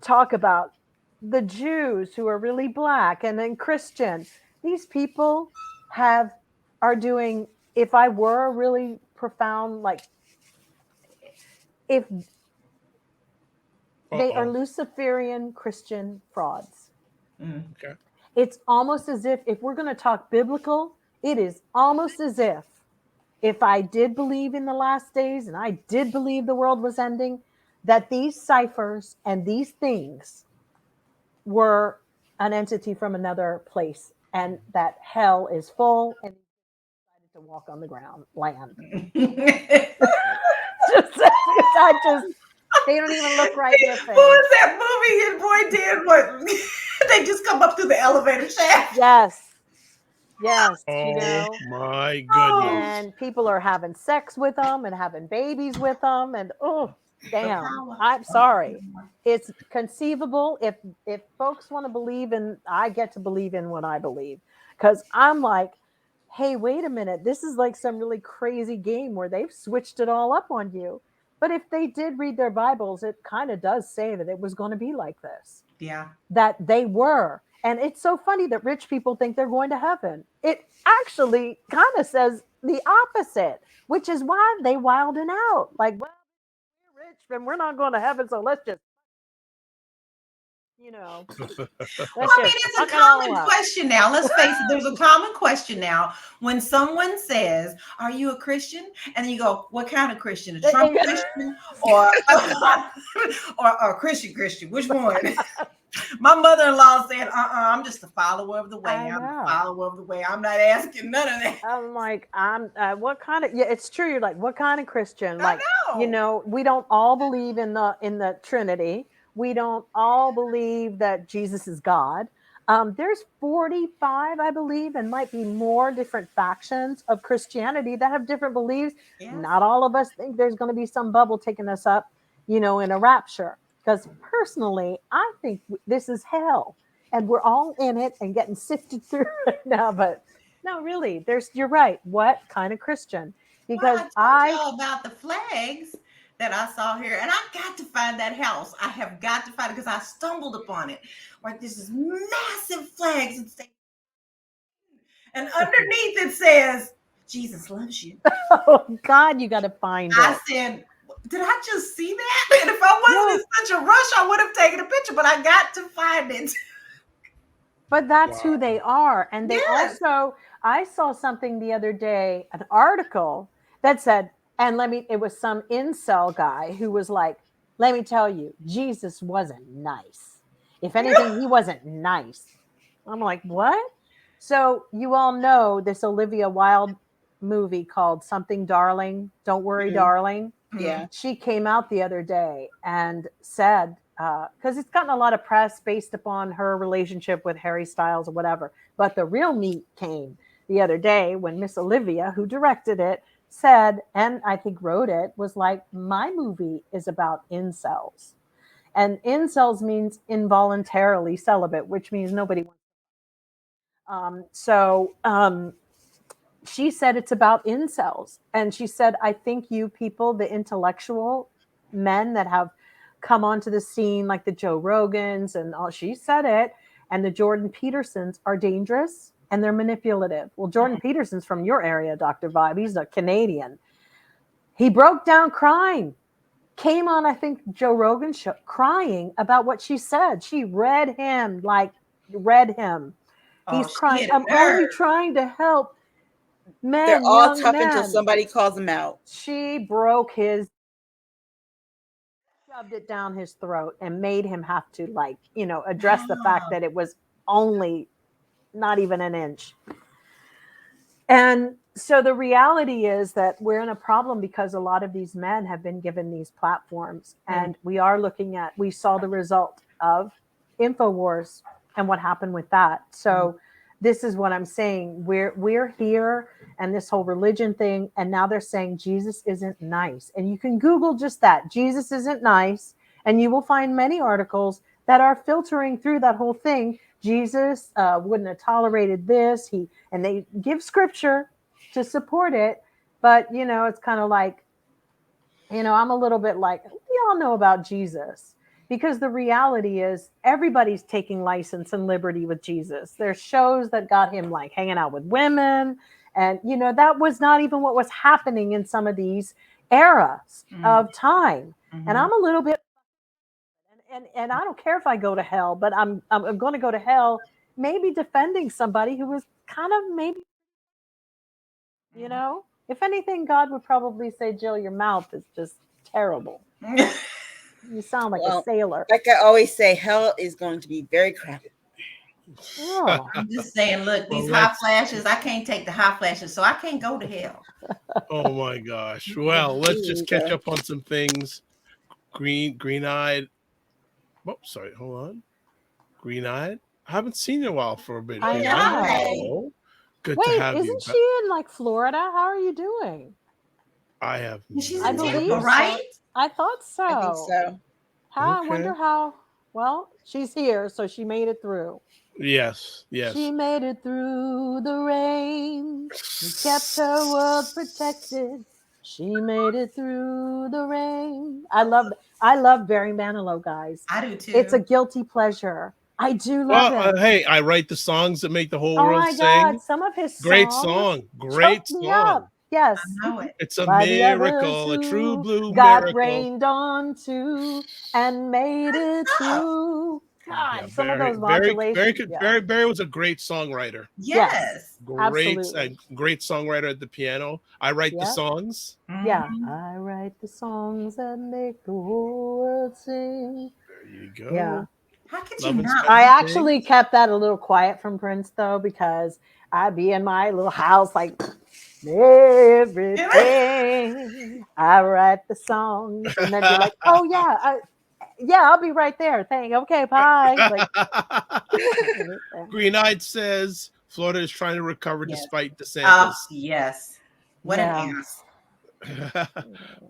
talk about the Jews who are really black and then Christian. These people are doing, if I were a really profound, like, if they are Luciferian Christian frauds. Okay. It's almost as if we're going to talk biblical, it is almost as if I did believe in the last days and I did believe the world was ending, that these ciphers and these things were an entity from another place and that hell is full and decided to walk on the land. They don't even look right in their face. Who is that movie? His boy did what? They just come up through the elevator shaft. Yes. Oh, you know, my goodness. and people are having sex with them and having babies with them, and oh, damn! I'm sorry. It's conceivable if folks want to believe in. I get to believe in what I believe because I'm like, hey, wait a minute. This is like some really crazy game where they've switched it all up on you. But if they did read their Bibles, it kind of does say that it was going to be like this. Yeah. That they were. And it's so funny that rich people think they're going to heaven. It actually kind of says the opposite, which is why they wilding out. Like, well, we're rich and we're not going to heaven, so let's just, you know. It's a common question now. Let's face it, there's a common question now. When someone says, are you a Christian? And then you go, what kind of Christian? A Trump Christian or a Christian? Which one? My mother-in-law said, I'm just a follower of the way. I'm a follower of the way. I'm not asking none of that. I'm like, what kind of, it's true. You're like, what kind of Christian? Like, you know, we don't all believe in the Trinity. We don't all believe that Jesus is God. There's 45, I believe, and might be more different factions of Christianity that have different beliefs. Yes. Not all of us think there's going to be some bubble taking us up, you know, in a rapture. Because personally, I think this is hell and we're all in it and getting sifted through right now. But no, really, you're right. What kind of Christian? Because I told y'all about the flags that I saw here, and I've got to find that house. I have got to find it because I stumbled upon it. Like this is massive flags and underneath it says, Jesus loves you. Oh God, you got to find it. I said, did I just see that? And if I wasn't in such a rush, I would have taken a picture, but I got to find it. But that's who they are. And they also, I saw something the other day, an article that said, and it was some incel guy who was like, let me tell you, Jesus wasn't nice. If anything, he wasn't nice. I'm like, what? So you all know this Olivia Wilde movie called Something Darling, Don't Worry, Darling. Yeah. She came out the other day and said, because it's gotten a lot of press based upon her relationship with Harry Styles or whatever. But the real meat came the other day when Miss Olivia, who directed it, said, and I think wrote it, was like, my movie is about incels. And incels means involuntarily celibate, which means nobody wants. She said it's about incels. And she said, I think you people, the intellectual men that have come onto the scene, like the Joe Rogans and all, she said it, and the Jordan Petersons are dangerous and they're manipulative. Well, Jordan Peterson's from your area, Dr. Vibe. He's a Canadian. He broke down crying. Came on, I think, Joe Rogan's show, crying about what she said. She read him. He's crying. I'm only trying to help men. They're all tough until somebody calls them out. She broke his, shoved it down his throat and made him have to, like, you know, address the fact that it was only not even an inch. And so the reality is that we're in a problem because a lot of these men have been given these platforms, and we saw the result of InfoWars and what happened with that. So this is what I'm saying. We're here, and this whole religion thing, and now they're saying Jesus isn't nice. And you can Google just that. Jesus isn't nice, and you will find many articles that are filtering through that whole thing. Jesus wouldn't have tolerated this. And they give scripture to support it, but it's kind of like, I'm a little bit like, we all know about Jesus, because the reality is everybody's taking license and liberty with Jesus. There's shows that got him like hanging out with women, and that was not even what was happening in some of these eras of time. And I'm a little bit, and I don't care if I go to hell, but I'm going to go to hell maybe defending somebody who was kind of maybe, if anything, God would probably say, Jill, your mouth is just terrible. You sound like a sailor. Like I always say, hell is going to be very crowded. Oh. I'm just saying, look, these hot flashes, I can't take the hot flashes, so I can't go to hell. Oh my gosh. Well, let's just catch up on some things. Green-eyed. Oh, sorry. Hold on. Green-eyed. I haven't seen you in a while for a bit. I know. Good Wait, to have you. Isn't she in like Florida? How are you doing? I have. She's I in believe Tampa, right? I thought so. I think so. I wonder how. Well, she's here, so she made it through. Yes. She made it through the rain. She kept her world protected. She made it through the rain. I love Barry Manilow, guys. I do too. It's a guilty pleasure. I do love it. Hey, I write the songs that make the whole world sing. Oh my God, some of his great songs song. Great choked me song. up. Yes. I know it. It's a miracle, a true blue got miracle. rained onto and made it through. God, some of those modulations. Barry was a great songwriter. Yes. Great songwriter at the piano. I write the songs. Yeah. I write the songs that make the whole world sing. There you go. Yeah. How could you not? I actually kept that a little quiet from Prince, though, because I'd be in my little house like everything. I write the songs, and then be like, "Oh yeah, I'll be right there." Okay, bye. Like, Green-eyed says Florida is trying to recover despite DeSantis. Yes. What an ass.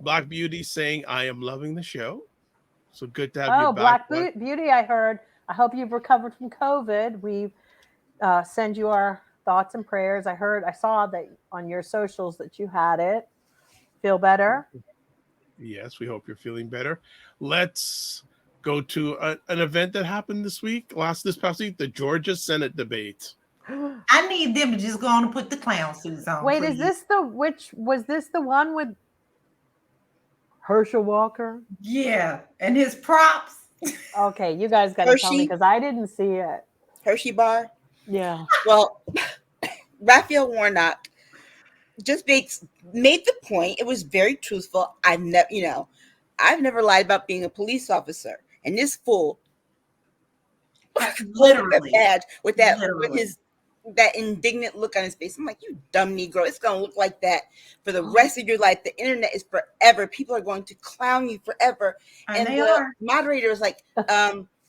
Black Beauty saying, "I am loving the show." So good to have you back. Black Beauty, I heard. I hope you've recovered from COVID. We send you our thoughts and prayers. I saw that on your socials that you had it. Feel better? Yes, we hope you're feeling better. Let's go to an event that happened this past week, the Georgia Senate debate. I need them to just go on and put the clown suits on. Wait, please. was this the one with Herschel Walker? Yeah, and his props. Okay, you guys got to tell me because I didn't see it. Hershey bar. Yeah. Well, Raphael Warnock just made the point. It was very truthful. I've never lied about being a police officer. And this fool, literally, with that indignant look on his face. I'm like, you dumb Negro. It's going to look like that for the rest of your life. The internet is forever. People are going to clown you forever. And the moderator is like,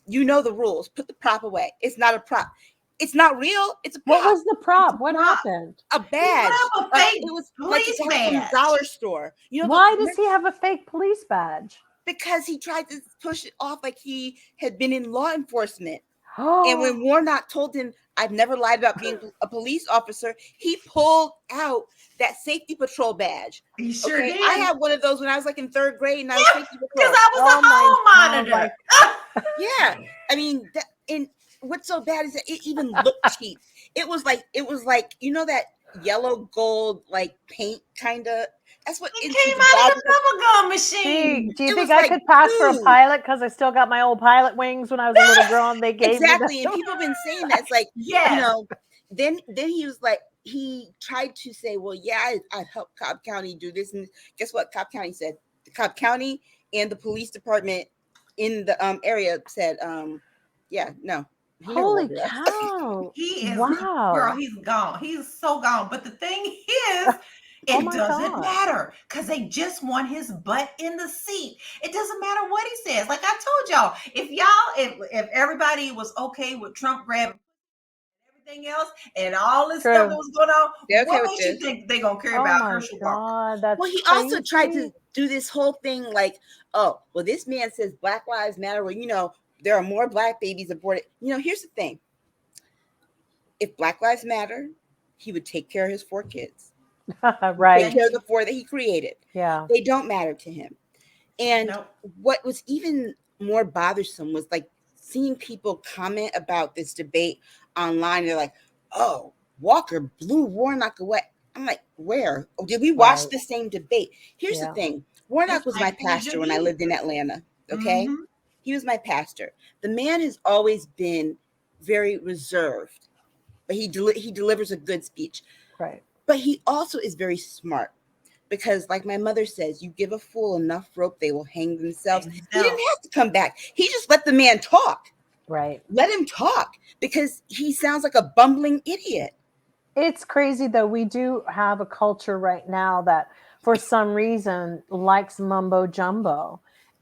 you know the rules. Put the prop away. It's not a prop. It's not real. It's a prop. What was the prop? What happened? A badge. It was police badge. From the dollar store. Why does he have a fake police badge? Because he tried to push it off like he had been in law enforcement. Oh. And when Warnock told him, I've never lied about being a police officer, he pulled out that safety patrol badge. He sure did. I had one of those when I was like in third grade, and I was safety patrol. Because I was a home monitor. Yeah. I mean, and what's so bad is that it even looked cheap. It was like, that yellow gold like paint kind of. That's what it came out of the bubblegum machine. Do you think I could pass for a pilot because I still got my old pilot wings when I was a little girl and they gave me and people have been saying that. It's like, then he was like, he tried to say, well, yeah, I'd help Cobb County do this. And guess what Cobb County said? The Cobb County and the police department in the area said, no. Holy cow. He is, girl, he's gone. He's so gone. But the thing is, it doesn't matter because they just want his butt in the seat. It doesn't matter what he says. Like I told y'all, if everybody was okay with Trump grabbing, everything else and all this True. stuff that was going on, They're okay what with makes you this. think they're gonna care Oh about my Herschel Walker? God, that's Well, he crazy. also tried to do this whole thing like, oh, well, this man says Black Lives Matter. Well, you know, there are more Black babies aborted. You know, here's the thing. If Black Lives Matter, he would take care of his 4 kids. Right. Take care of the 4 that he created. Yeah. They don't matter to him. And Nope. what was even more bothersome was like seeing people comment about this debate online. They're like, oh, Walker blew Warnock away. I'm like, where? Oh, did we watch Right. the same debate? Here's Yeah. the thing. Warnock It's was like my pastor when I lived in Atlanta. Okay. Mhm. He was my pastor. The man has always been very reserved, but he delivers a good speech. Right. But he also is very smart because, like my mother says, you give a fool enough rope, they will hang themselves. He didn't have to come back. He just let the man talk. Right. Let him talk because he sounds like a bumbling idiot. It's crazy though. We do have a culture right now that for some reason likes mumbo jumbo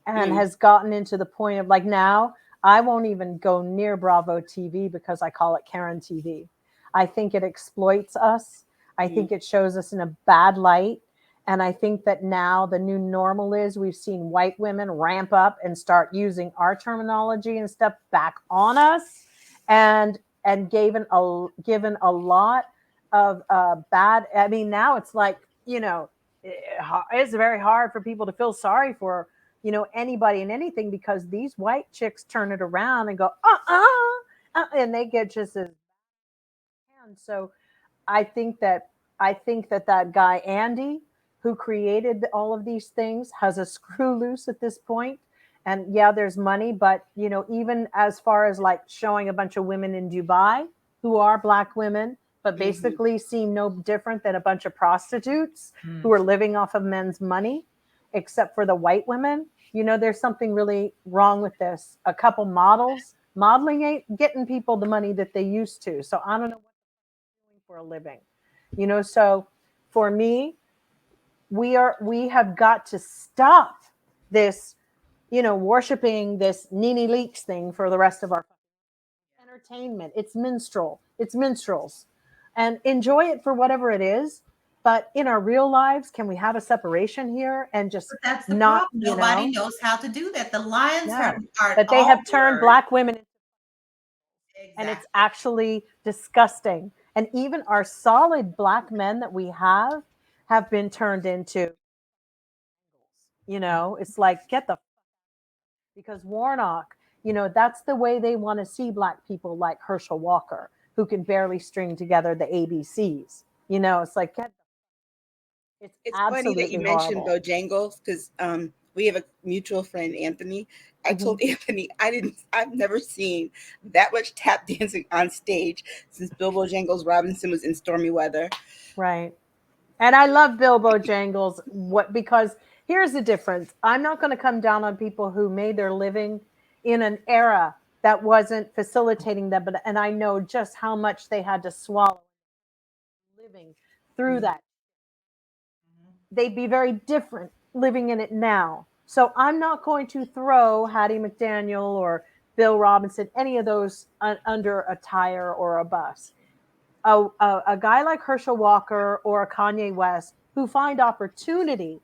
and has gotten into the point of like now I won't even go near Bravo TV because I call it Karen TV. I think it exploits us. I think it shows us in a bad light. And I think that now the new normal is we've seen white women ramp up and start using our terminology and stuff back on us and given a lot of bad. I mean, now it's like, you know, it's very hard for people to feel sorry for, you know, anybody and anything because these white chicks turn it around and go, and they get just as. And so I think that guy Andy, who created all of these things, has a screw loose at this point. And yeah, there's money, but you know, even as far as like showing a bunch of women in Dubai who are Black women, but basically seem no different than a bunch of prostitutes who are living off of men's money, except for the white women. You know, there's something really wrong with this. A couple models modeling ain't getting people the money that they used to. So I don't know what they're doing for a living. You know, so for me, we have got to stop this, you know, worshiping this Nene Leakes thing for the rest of our entertainment. It's minstrels, and enjoy it for whatever it is. But in our real lives, can we have a separation here and just But that's the not, problem. you Nobody know? knows how to do that. The lions No, are but they all have turned blurred. Black women, and it's Exactly. actually disgusting. And even our solid Black men that we have been turned into, you know, it's like get the because Warnock, you know, that's the way they want to see Black people like Herschel Walker, who can barely string together the ABCs. You know, it's like it's It's funny that you absolutely mentioned horrible. Bojangles because we have a mutual friend, Anthony. I told Anthony I've never seen that much tap dancing on stage since Bill Bojangles Robinson was in Stormy Weather. Right. And I love Bill Bojangles because here's the difference. I'm not going to come down on people who made their living in an era that wasn't facilitating them, but and I know just how much they had to swallow living through that. They'd be very different living in it now. So I'm not going to throw Hattie McDaniel or Bill Robinson, any of those under a tire or a bus. A guy like Herschel Walker or a Kanye West who find opportunity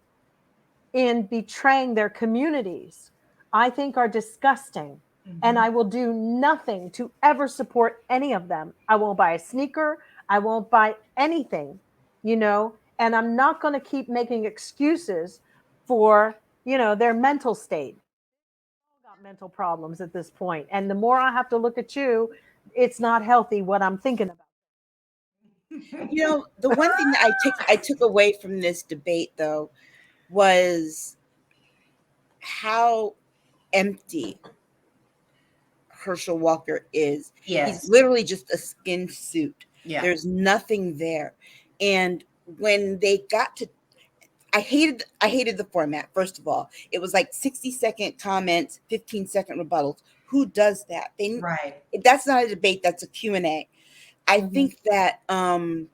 in betraying their communities, I think are disgusting. And I will do nothing to ever support any of them. I won't buy a sneaker. I won't buy anything, you know, and I'm not going to keep making excuses for, you know, their mental state. I've got mental problems at this point. And the more I have to look at you, it's not healthy what I'm thinking about. You know, the one thing that I took away from this debate though was how empty Herschel Walker is. Yes. He's literally just a skin suit. Yeah. There's nothing there. And when they got to I hated the format. First of all, it was like 60-second comments, 15-second rebuttals. Who does that? Right. That's not a debate. That's a Q&A. I think that Oh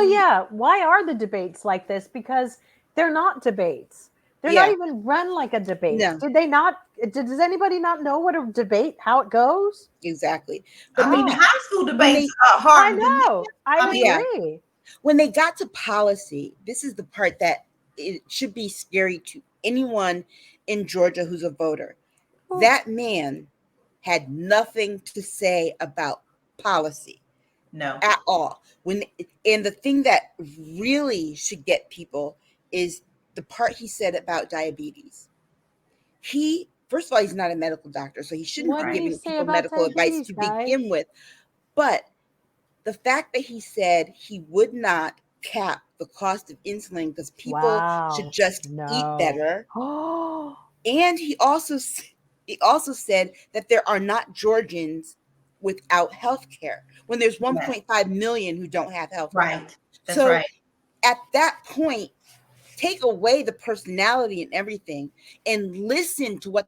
yeah, why are the debates like this? Because they're not debates. They're Yeah. not even run like a debate. No. Did they not? Does anybody not know what a debate, how it goes? Exactly. I But mean, when, high school when debates they are harder than I know. I Yeah. agree. when they got to policy, this is the part that it should be scary to anyone in Georgia who's a voter. That man had nothing to say about policy no. at all. And the thing that really should get people is the part he said about diabetes. He, first of all, he's not a medical doctor, so he shouldn't What be did he giving say people about medical advice diabetes, to guys? begin with. But the fact that he said he would not cap the cost of insulin because people Wow. should just eat No. better, Oh, and he also said that there are not Georgians without health care when there's 1.5 million who don't have health care. Right. That's So right. at that point, take away the personality and everything and listen to what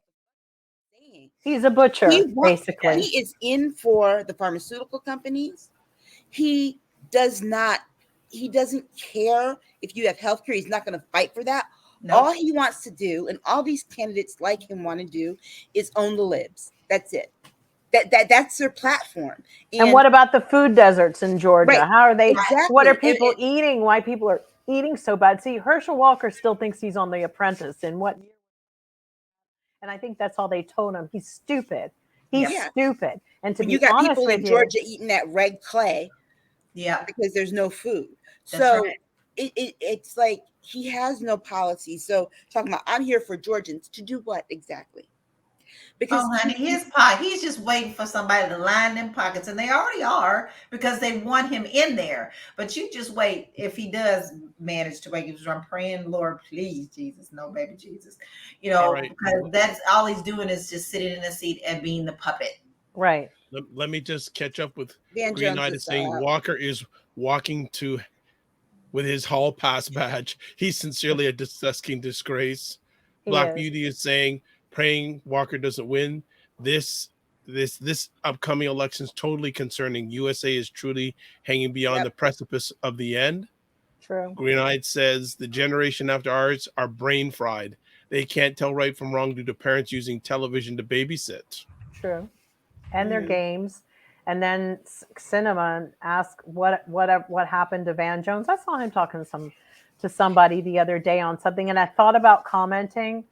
they're saying. he's a butcher, basically. He is in for the pharmaceutical companies. He doesn't care if you have health care. He's not going to fight for that. No. All he wants to do, and all these candidates like him want to do, is own the libs. That's it. That's their platform. And what about the food deserts in Georgia? Right, How are they? exactly. What are people eating? Why people are eating so bad? See, Herschel Walker still thinks he's on The Apprentice. And what? And I think that's all they told him. He's stupid. He's Yeah. stupid. And to When be you got honest people with in you, Georgia eating that red clay Yeah. because there's no food. That's So right. it's like he has no policy. So talking about, I'm here for Georgians to do what exactly? Because Oh, honey, his pot. He's just waiting for somebody to line them pockets, and they already are because they want him in there. But you just wait. If he does manage to wake, because I'm praying, Lord, please, Jesus, no, baby Jesus, All right. because that's all he's doing is just sitting in a seat and being the puppet. right? Let me just catch up with Van Green Jones Knight is is saying Walker is walking to with his hall pass badge. He's sincerely a disgusting disgrace. He Black is. Beauty is saying, praying Walker doesn't win. This upcoming election is totally concerning. USA is truly hanging beyond the precipice of the end. True. Green Eyed says the generation after ours are brain fried. They can't tell right from wrong due to parents using television to babysit. True. And their Mhm. games. And then Cinnamon asked what happened to Van Jones. I saw him talking to somebody the other day on something, and I thought about commenting,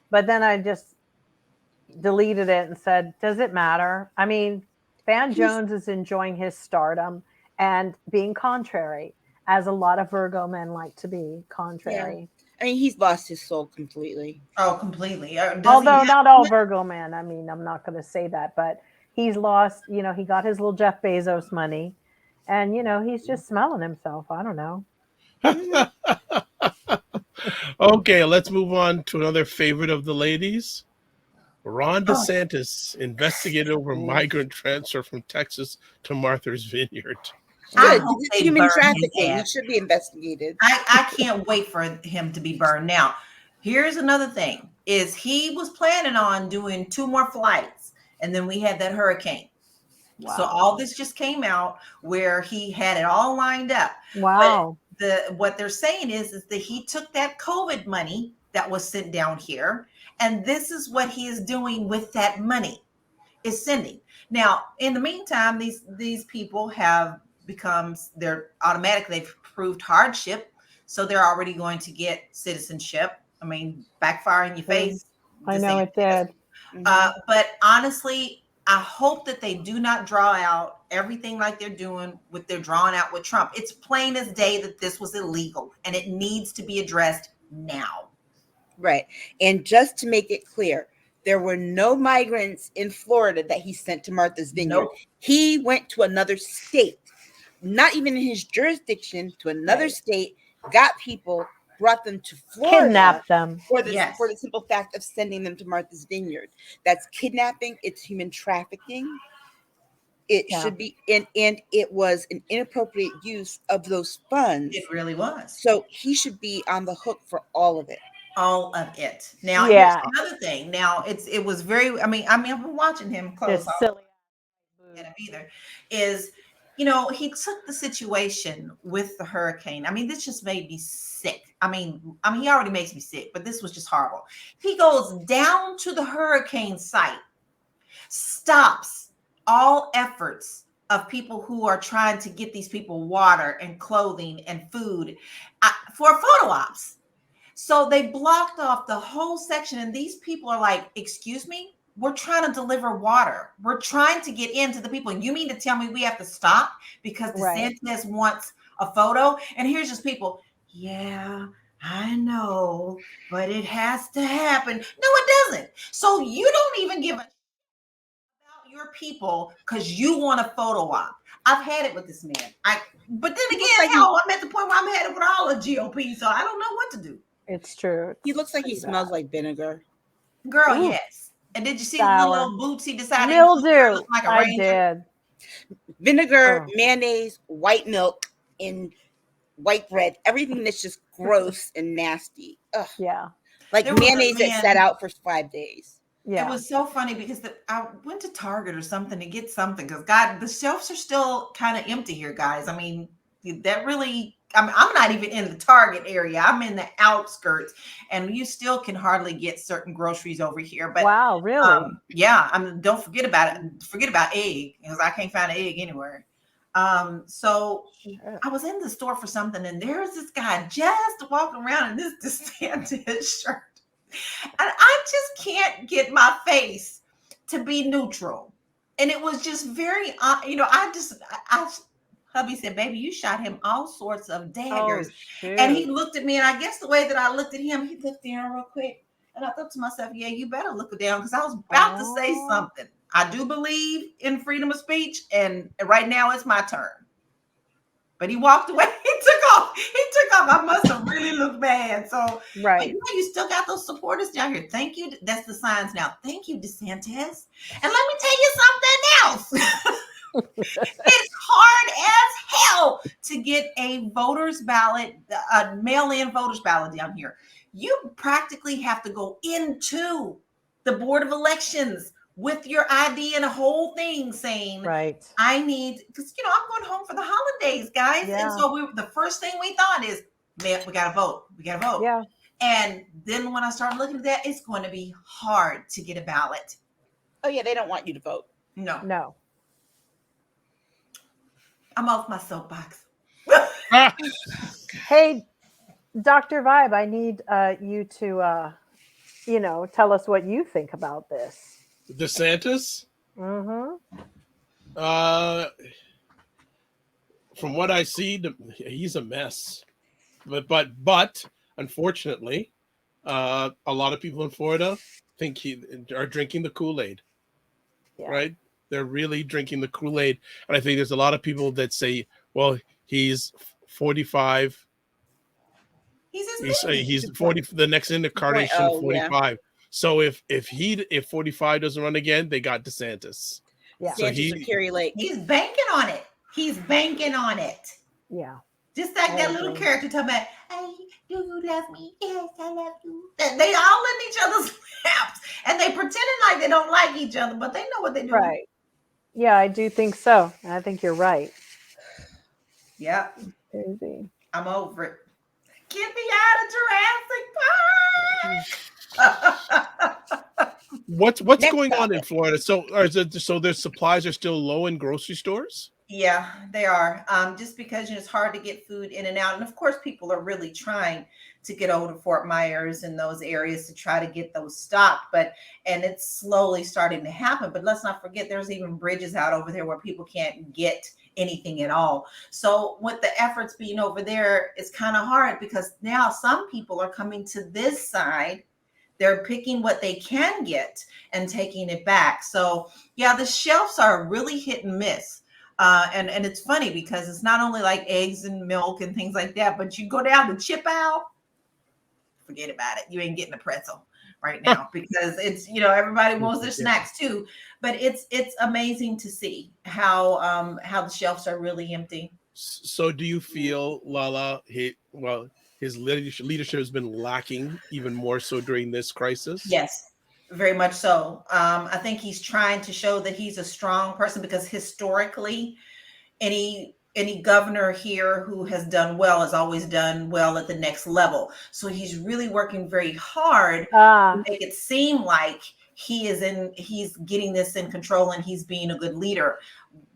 but then I just deleted it and said, does it matter? I mean, Van Jones is enjoying his stardom and being contrary, as a lot of Virgo men like to be contrary. I mean, he's lost his soul completely. Oh, completely. Although not all Virgo men. I mean, I'm not going to say that, but he's lost, he got his little Jeff Bezos money and, he's just smelling himself. I don't know. Okay, let's move on to another favorite of the ladies. Ron DeSantis investigated over migrant transfer from Texas to Martha's Vineyard. Good. hope It's they human burn his trafficking. He ass. should be investigated. I can't wait for him to be burned. Now, here's another thing: is he was planning on doing 2 more flights, and then we had that hurricane. Wow. So all this just came out where he had it all lined up. Wow. But what they're saying is that he took that COVID money that was sent down here, and this is what he is doing with that money, is sending. Now, in the meantime, these people have become, they're automatically, they've proved hardship, so they're already going to get citizenship. I mean, backfire in your face. I know it did. But honestly, I hope that they do not draw out everything like they're doing with they're drawing out with Trump. It's plain as day that this was illegal and it needs to be addressed now. Right. And just to make it clear, there were no migrants in Florida that he sent to Martha's Vineyard. Nope. He went to another state, not even in his jurisdiction, to another state, got people, brought them to Florida, Kidnap them for the simple fact of sending them to Martha's Vineyard. That's kidnapping. It's human trafficking. It should be, and it was an inappropriate use of those funds. It really was. So he should be on the hook for all of it. All of it. Now, here's another thing. Now, it was very. I mean, I've been watching him close. Silly. Either is, he took the situation with the hurricane. I mean, this just made me sick. I mean, he already makes me sick, but this was just horrible. He goes down to the hurricane site, stops all efforts of people who are trying to get these people water and clothing and food for photo ops. So they blocked off the whole section, and these people are like, excuse me, we're trying to deliver water. We're trying to get into the people. And you mean to tell me we have to stop because DeSantis wants a photo? And here's just people, yeah, I know, but it has to happen. No, it doesn't. So you don't even give a about your people because you want a photo op. I've had it with this man. But then again, I'm at the point where I'm headed with all the GOP, so I don't know what to do. It's true. He looks like he smells like vinegar. Girl, Ooh. Yes. And did you see the little boots he decided Mildew. to like a I ranger? did. Vinegar, mayonnaise, white milk, and white bread. Everything that's just gross and nasty. Ugh. Yeah. Like mayonnaise that sat out for 5 days. Yeah. It was so funny because I went to Target or something to get something because God, the shelves are still kind of empty here, guys. I mean, that really, I'm not even in the Target area. I'm in the outskirts, and you still can hardly get certain groceries over here. But wow, really? Yeah. Don't forget about it. Forget about egg because I can't find an egg anywhere. So I was in the store for something, and there's this guy just walking around in this DeSantis shirt. And I just can't get my face to be neutral. And it was just very, hubby said, baby, you shot him all sorts of daggers. And he looked at me, and I guess the way that I looked at him, he looked down real quick. And I thought to myself, yeah, you better look down because I was about to say something. I do believe in freedom of speech, and right now it's my turn. But he walked away. He took off. I must have really looked bad. So, but you still got those supporters down here. Thank you. That's the signs now. Thank you, DeSantis. And let me tell you something else. It's hard as hell to get a voter's ballot, a mail-in voter's ballot down here. You practically have to go into the Board of Elections with your ID and a whole thing saying, I need, because, I'm going home for the holidays, guys. Yeah. And so the first thing we thought is, man, we got to vote. Yeah. And then when I started looking at that, it's going to be hard to get a ballot. Oh, yeah. They don't want you to vote. No. I'm off my soapbox. Hey, Dr. Vibe, I need you to, tell us what you think about this. DeSantis? Mm-hmm. From what I see, he's a mess. But unfortunately, a lot of people in Florida think are drinking the Kool-Aid. Yeah. Right? They're really drinking the Kool-Aid. And I think there's a lot of people that say, well, he's 45. He's 40. The next incarnation of 45. Yeah. So if 45 doesn't run again, they got DeSantis. Yeah. So he's banking on it. Yeah. Just like that little character talking about, hey, do you love me? Yes, I love you. They all in each other's laps, and they pretending like they don't like each other, but they know what they're doing. Right. Yeah, I do think so. I think you're right. Yeah. Crazy. I'm over it. Get me out of Jurassic Park. What's going on in Florida? So their supplies are still low in grocery stores? Yeah, they are. Just because it's hard to get food in and out. And of course, people are really trying to get over to Fort Myers and those areas to try to get those stocked. And it's slowly starting to happen. But let's not forget, there's even bridges out over there where people can't get anything at all. So with the efforts being over there, it's kind of hard because now some people are coming to this side. They're picking what they can get and taking it back. So yeah, the shelves are really hit and miss. And it's funny because it's not only like eggs and milk and things like that, but you go down the chip aisle, forget about it. You ain't getting a pretzel right now because it's, everybody wants their snacks too. But it's amazing to see how the shelves are really empty. So do you feel, Lala, his leadership has been lacking even more so during this crisis? Yes, very much so. I think he's trying to show that he's a strong person because historically, any any governor here who has done well has always done well at the next level. So he's really working very hard to make it seem like he's getting this in control and he's being a good leader.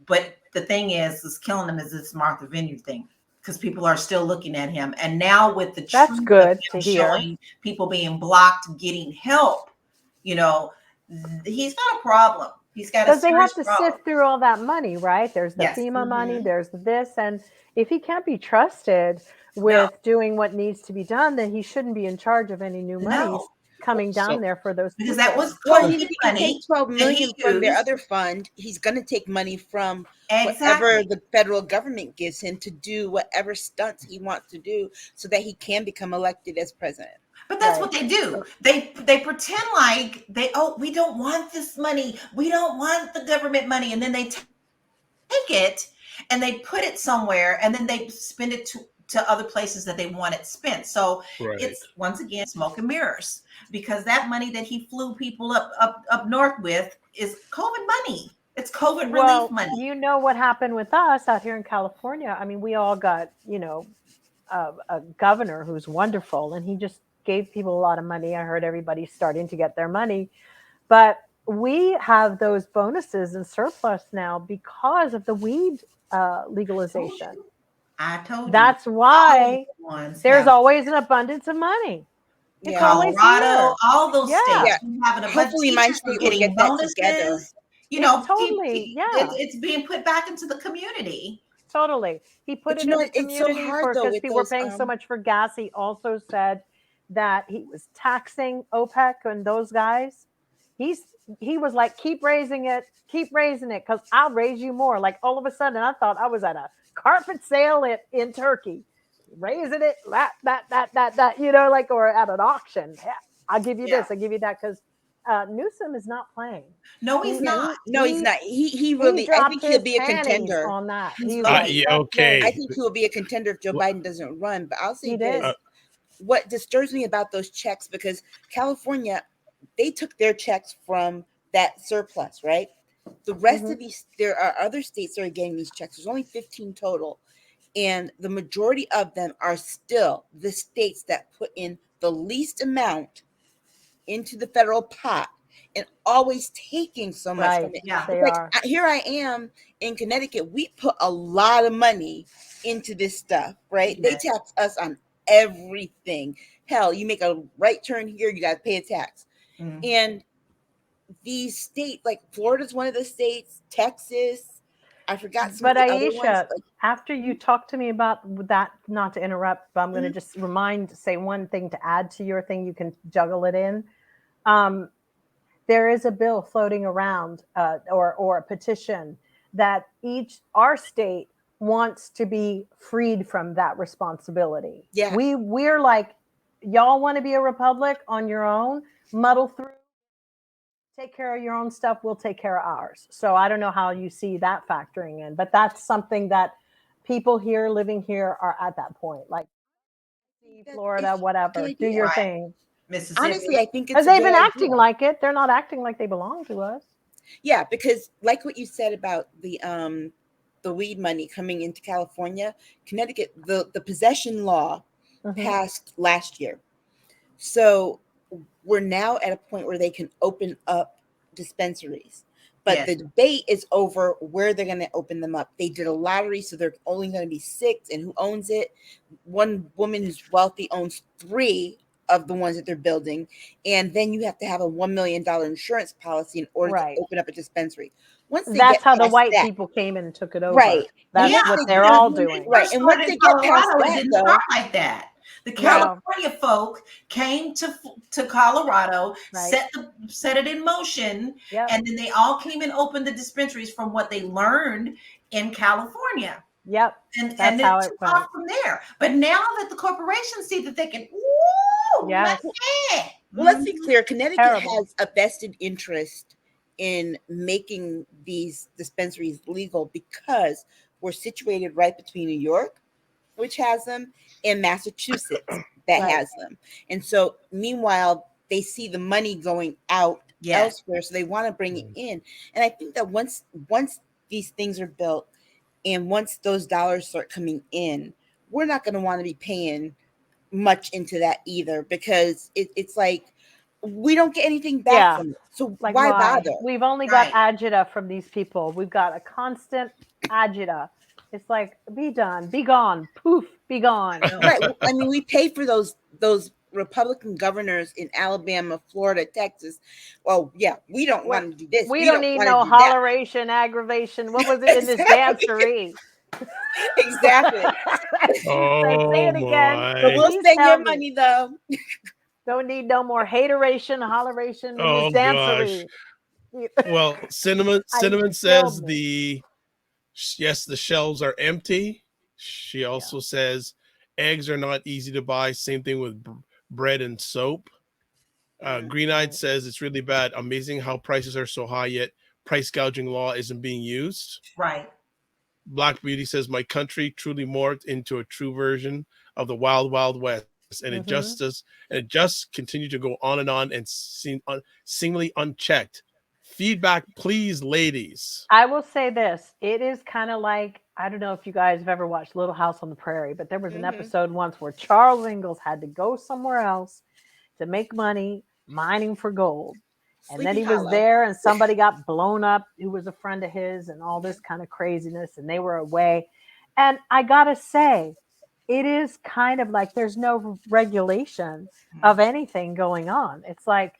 But the thing is killing him is this Martha Vineyard thing, because people are still looking at him. And now with the That's truth good of to him hear. showing people being blocked, getting help, you know, he's got a problem. He's got because a they have serious to problem. sift through all that money, right? There's the Yes. FEMA money, there's this, and if he can't be trusted with doing what needs to be done, then he shouldn't be in charge of any new monies coming down there for those because people. that was Well, COVID he money. take 12 that million he from their used. other fund. He's going to take money from Exactly. whatever the federal government gives him to do whatever stunts he wants to do so that he can become elected as president. But that's what they do. They pretend like we don't want this money. We don't want the government money. And then they take it and they put it somewhere and then they spend it to other places that they want it spent. So it's once again smoke and mirrors, because that money that he flew people up north with is COVID money. It's COVID relief money. You know what happened with us out here in California? I mean, we all got, you know, a governor who's wonderful, and he just gave people a lot of money. I heard everybody's starting to get their money, but we have those bonuses and surplus now because of the weed legalization. I told you. That's why there's always an abundance of money. It's always Colorado, all those states have an abundance. Hopefully my state will get that together. You know, totally, it's being put back into the community. Totally. He put it in the community because people were paying so much for gas. He also said that he was taxing OPEC and those guys. He was like, keep raising it, because I'll raise you more. Like all of a sudden, I thought I was at a carpet sale in Turkey, raising it, that, you know, like, or at an auction. Yeah, I'll give you this, I'll give you that, because Newsom is not playing. No, he's not. No, he's not. He really. I think he'll be a contender on that. Okay. I think he will be a contender if Joe Biden doesn't run. But I'll say this: what disturbs me about those checks, because California, they took their checks from that surplus, right? The rest of these, there are other states that are getting these checks. There's only 15 total, and the majority of them are still the states that put in the least amount into the federal pot and always taking so much from it. Yeah, they like, are. Here I am in Connecticut. We put a lot of money into this stuff, right? They tax us on everything. Hell, you make a right turn here, you got to pay a tax. And these states, like Florida's one of the states, Texas, I forgot some but of the Aisha, other ones. after you talk to me about that, not to interrupt, but I'm going to just say one thing to add to your thing. You can juggle it in. There is a bill floating around or a petition that our state wants to be freed from that responsibility. Yeah. We're like, y'all want to be a republic on your own, muddle through, take care of your own stuff, we'll take care of ours. So I don't know how you see that factoring in, but that's something that people here living here are at that point. Like Florida, whatever, do your thing. Mississippi. Honestly, I think it's because they've been acting like it. They're not acting like they belong to us. Yeah, because like what you said about the weed money coming into California, Connecticut, the possession law passed last year. So we're now at a point where they can open up dispensaries. But the debate is over where they're going to open them up. They did a lottery, so they're only going to be 6, and who owns it? One woman who's wealthy owns 3 of the ones that they're building, and then you have to have a $1 million insurance policy in order to open up a dispensary. That's how the white people came in and took it over. Right. That's what they're all doing. Right. And once they get past that, it didn't start like that. The California folk came to Colorado, set it in motion, and then they all came and opened the dispensaries from what they learned in California. Yep. And then took off from there. But now that the corporations see that they can, well, let's be clear. Connecticut has a vested interest in making these dispensaries legal because we're situated right between New York, which has them, and Massachusetts that has them. And so meanwhile, they see the money going out elsewhere, so they want to bring it in. And I think that once these things are built, And once those dollars start coming in, we're not going to want to be paying much into that either, because it's like we don't get anything back from it. So Like why bother? We've only got agita from these people. We've got a constant agita. It's like, be done, be gone, poof, be gone. Right. I mean, we pay for those Republican governors in Alabama, Florida, Texas. Well, yeah, we don't want to do this. We don't need no holleration, aggravation. What was it in this dancery? Exactly. Say it again. But we'll spend your money though. Don't need no more hateration, holleration in this dancery. Well, Cinnamon says the shelves are empty. She also says eggs are not easy to buy. Same thing with bread and soap. Green-Eyed says it's really bad. Amazing how prices are so high, yet price gouging law isn't being used. Right. Black Beauty says my country truly morphed into a true version of the Wild Wild West, and it just continued to go on and seemingly unchecked. Feedback, please, ladies. I will say this. It is kind of like, I don't know if you guys have ever watched Little House on the Prairie, but there was an episode once where Charles Ingalls had to go somewhere else to make money mining for gold. And then he was there and somebody got blown up who was a friend of his and all this kind of craziness, and they were away. And I got to say, it is kind of like there's no regulation of anything going on. It's like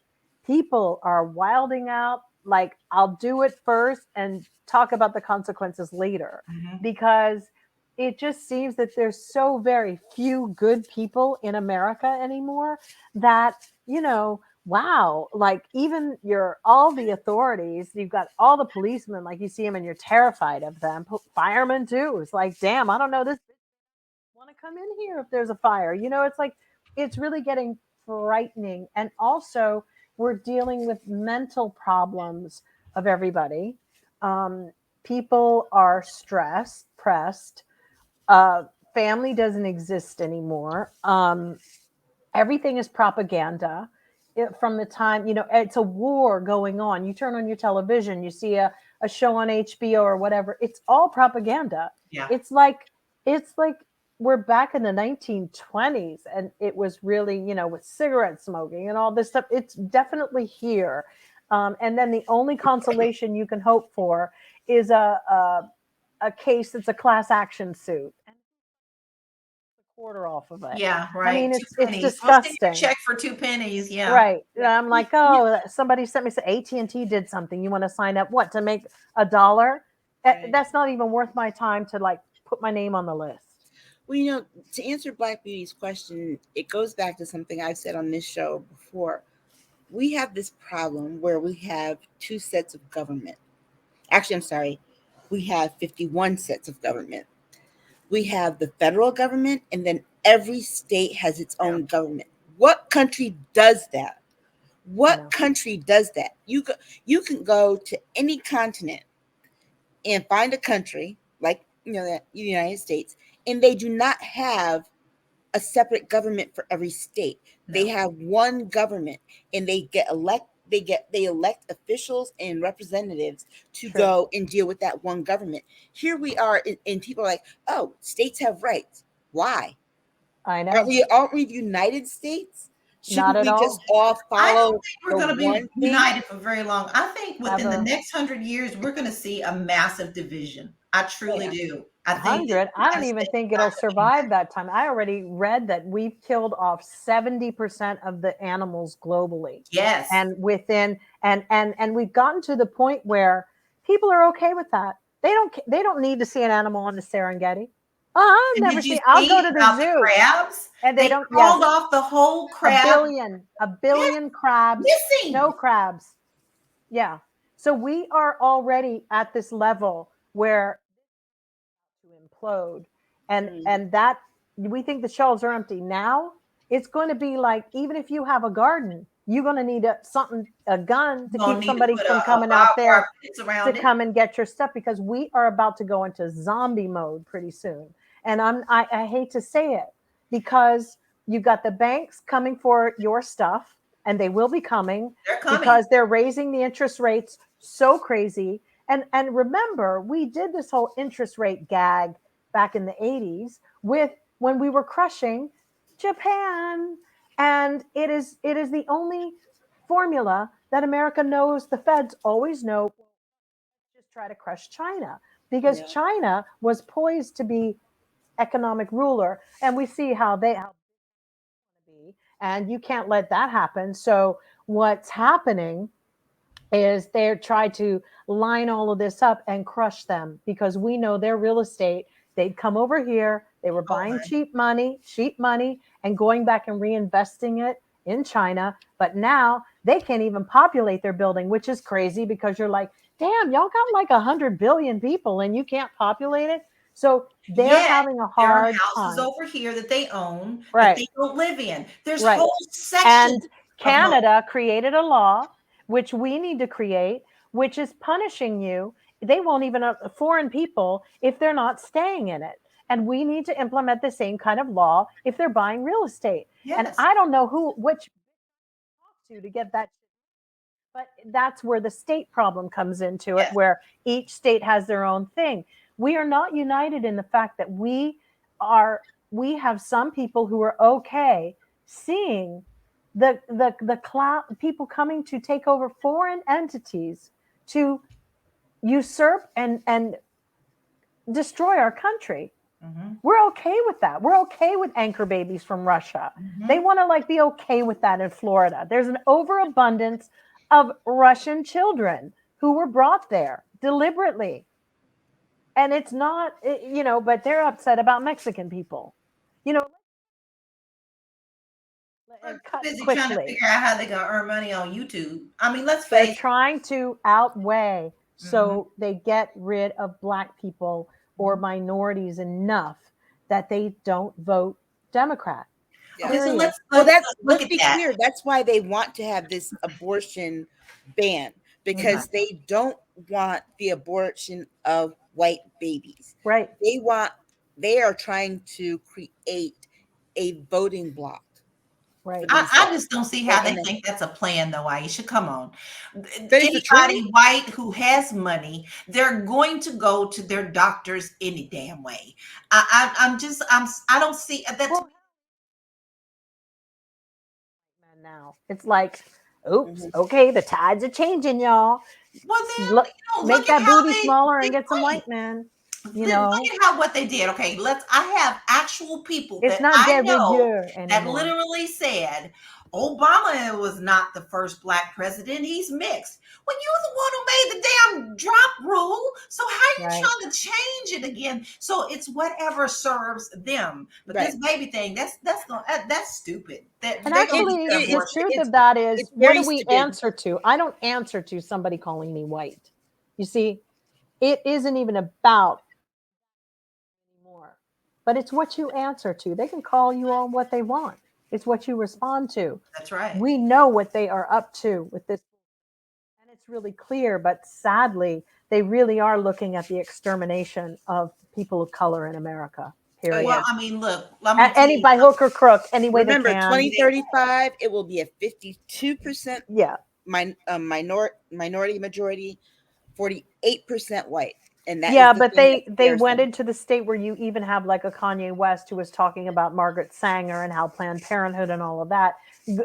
people are wilding out. Like, I'll do it first and talk about the consequences later, because it just seems that there's so very few good people in America anymore that, you know, wow, like even all the authorities, you've got all the policemen, like you see them and you're terrified of them. Firemen too. It's like, damn, I don't know, this want to come in here if there's a fire. You know, it's like, it's really getting frightening. And also we're dealing with mental problems of everybody. People are stressed, pressed. Family doesn't exist anymore. Everything is propaganda. From the time, you know, it's a war going on. You turn on your television, you see a show on HBO or whatever. It's all propaganda. Yeah. It's like we're back in the 1920s, and it was really, you know, with cigarette smoking and all this stuff. It's definitely here. And then the only consolation you can hope for is a case that's a class action suit. Quarter off of it. Yeah, right. I mean, it's disgusting. Check for 2 pennies. Yeah. Right. And I'm like, oh, somebody sent me, said AT&T did something. You want to sign up? What, to make $1? Right. That's not even worth my time to like put my name on the list. Well, you know, to answer Black Beauty's question, it goes back to something I've said on this show before. We have this problem where we have 2 sets of government. Actually, I'm sorry. We have 51 sets of government. We have the federal government, and then every state has its own government. What country does that? What country does that? You can go to any continent and find a country like, you know, the United States, and they do not have a separate government for every state. They have one government, and they elect officials and representatives to go and deal with that one government. Here we are, and people are like, oh, states have rights. Why? I know. Aren't we United States? Not at all. Just all follow? I don't think we're going to be united for very long. I think within the next 100 years, we're going to see a massive division. I truly do. I think 100. I don't even think it'll survive that time. I already read that we've killed off 70% of the animals globally. Yes. And within and we've gotten to the point where people are okay with that. They don't need to see an animal on the Serengeti. I'll go to the zoo. Crabs? And they don't called off the whole crab. A billion crabs. Missing. No crabs. Yeah. So we are already at this level where to implode, and that we think the shelves are empty now. It's going to be like, even if you have a garden, you're going to need a gun to keep somebody from coming out there to come and get your stuff, because we are about to go into zombie mode pretty soon. And I hate to say it, because you got the banks coming for your stuff, and they will be coming. They're coming because they're raising the interest rates so crazy. And remember, we did this whole interest rate gag back in the 80s with when we were crushing Japan. And it is the only formula that America knows. The feds always know, just try to crush China, because Yeah. China was poised to be economic ruler, and we see how be, and you can't let that happen. So what's happening is they're trying to line all of this up and crush them, because we know their real estate. They'd come over here, they were buying Over. cheap money, and going back and reinvesting it in China. But now they can't even populate their building, which is crazy, because you're like, damn, y'all got like 100 billion people and you can't populate it. So they're Yeah, having a there are hard houses time. over here that they own that Right. they don't live in. There's Right. whole sections And of Canada created a law, which we need to create, which is punishing you. They won't even foreign people if they're not staying in it. And we need to implement the same kind of law if they're buying real estate. And yes. I don't know which to get that. But that's where the state problem comes into it, Yes. where each state has their own thing. We are not united in the fact that we have some people who are okay seeing the cloud people coming to take over foreign entities to usurp and destroy our country. Mm-hmm. We're okay with that. We're okay with anchor babies from Russia. Mm-hmm. They want to like be okay with that in Florida. There's an overabundance of Russian children who were brought there deliberately. And it's not, but they're upset about Mexican people. They're Cut busy trying to quickly. figure out how they're gonna earn money on YouTube. I mean, let's They're face it. trying to outweigh Mhm. so they get rid of Black people or minorities enough that they don't vote Democrat. Yeah. Okay, so Period. let's Well, look let's at be that. clear. That's why they want to have this abortion ban, because they don't want the abortion of white babies. Right. They are trying to create a voting block Right. for I themselves. just don't see how they And think that's a plan, though, Aisha. Come on. That is the Anybody truth. white who has money, they're going to go to their doctors any damn way. I don't see that. Well, now it's like, oops, okay, the tides are changing, y'all. Well, then, Look, look make at that how booty smaller and get some wait. white men. Look at how what they did. Okay, I have actual people It's that not I that know rigueur that anymore. literally said Obama was not the first Black president. He's mixed. Well, you're the one who made the damn drop rule. So how are you Right. trying to change it again? So it's whatever serves them. But Right. this baby thing, that's stupid. And They're gonna actually, get the abortion. truth of that is, it's what very do we stupid. answer to? I don't answer to somebody calling me white. You see, it isn't even about anymore, but it's what you answer to. They can call you on what they want. It's what you respond to. That's right. We know what they are up to with this, and it's really clear. But sadly, they really are looking at the extermination of people of color in America. Period. Well, yeah. I mean, look, let me tell Any you by hook or crook, any way Remember, they can. 2035, it will be a 52% Yeah. minority majority, 48% white. And that Yeah, is the but thing that they scares went them. into the state where you even have like a Kanye West who was talking about Margaret Sanger and how Planned Parenthood and all of that,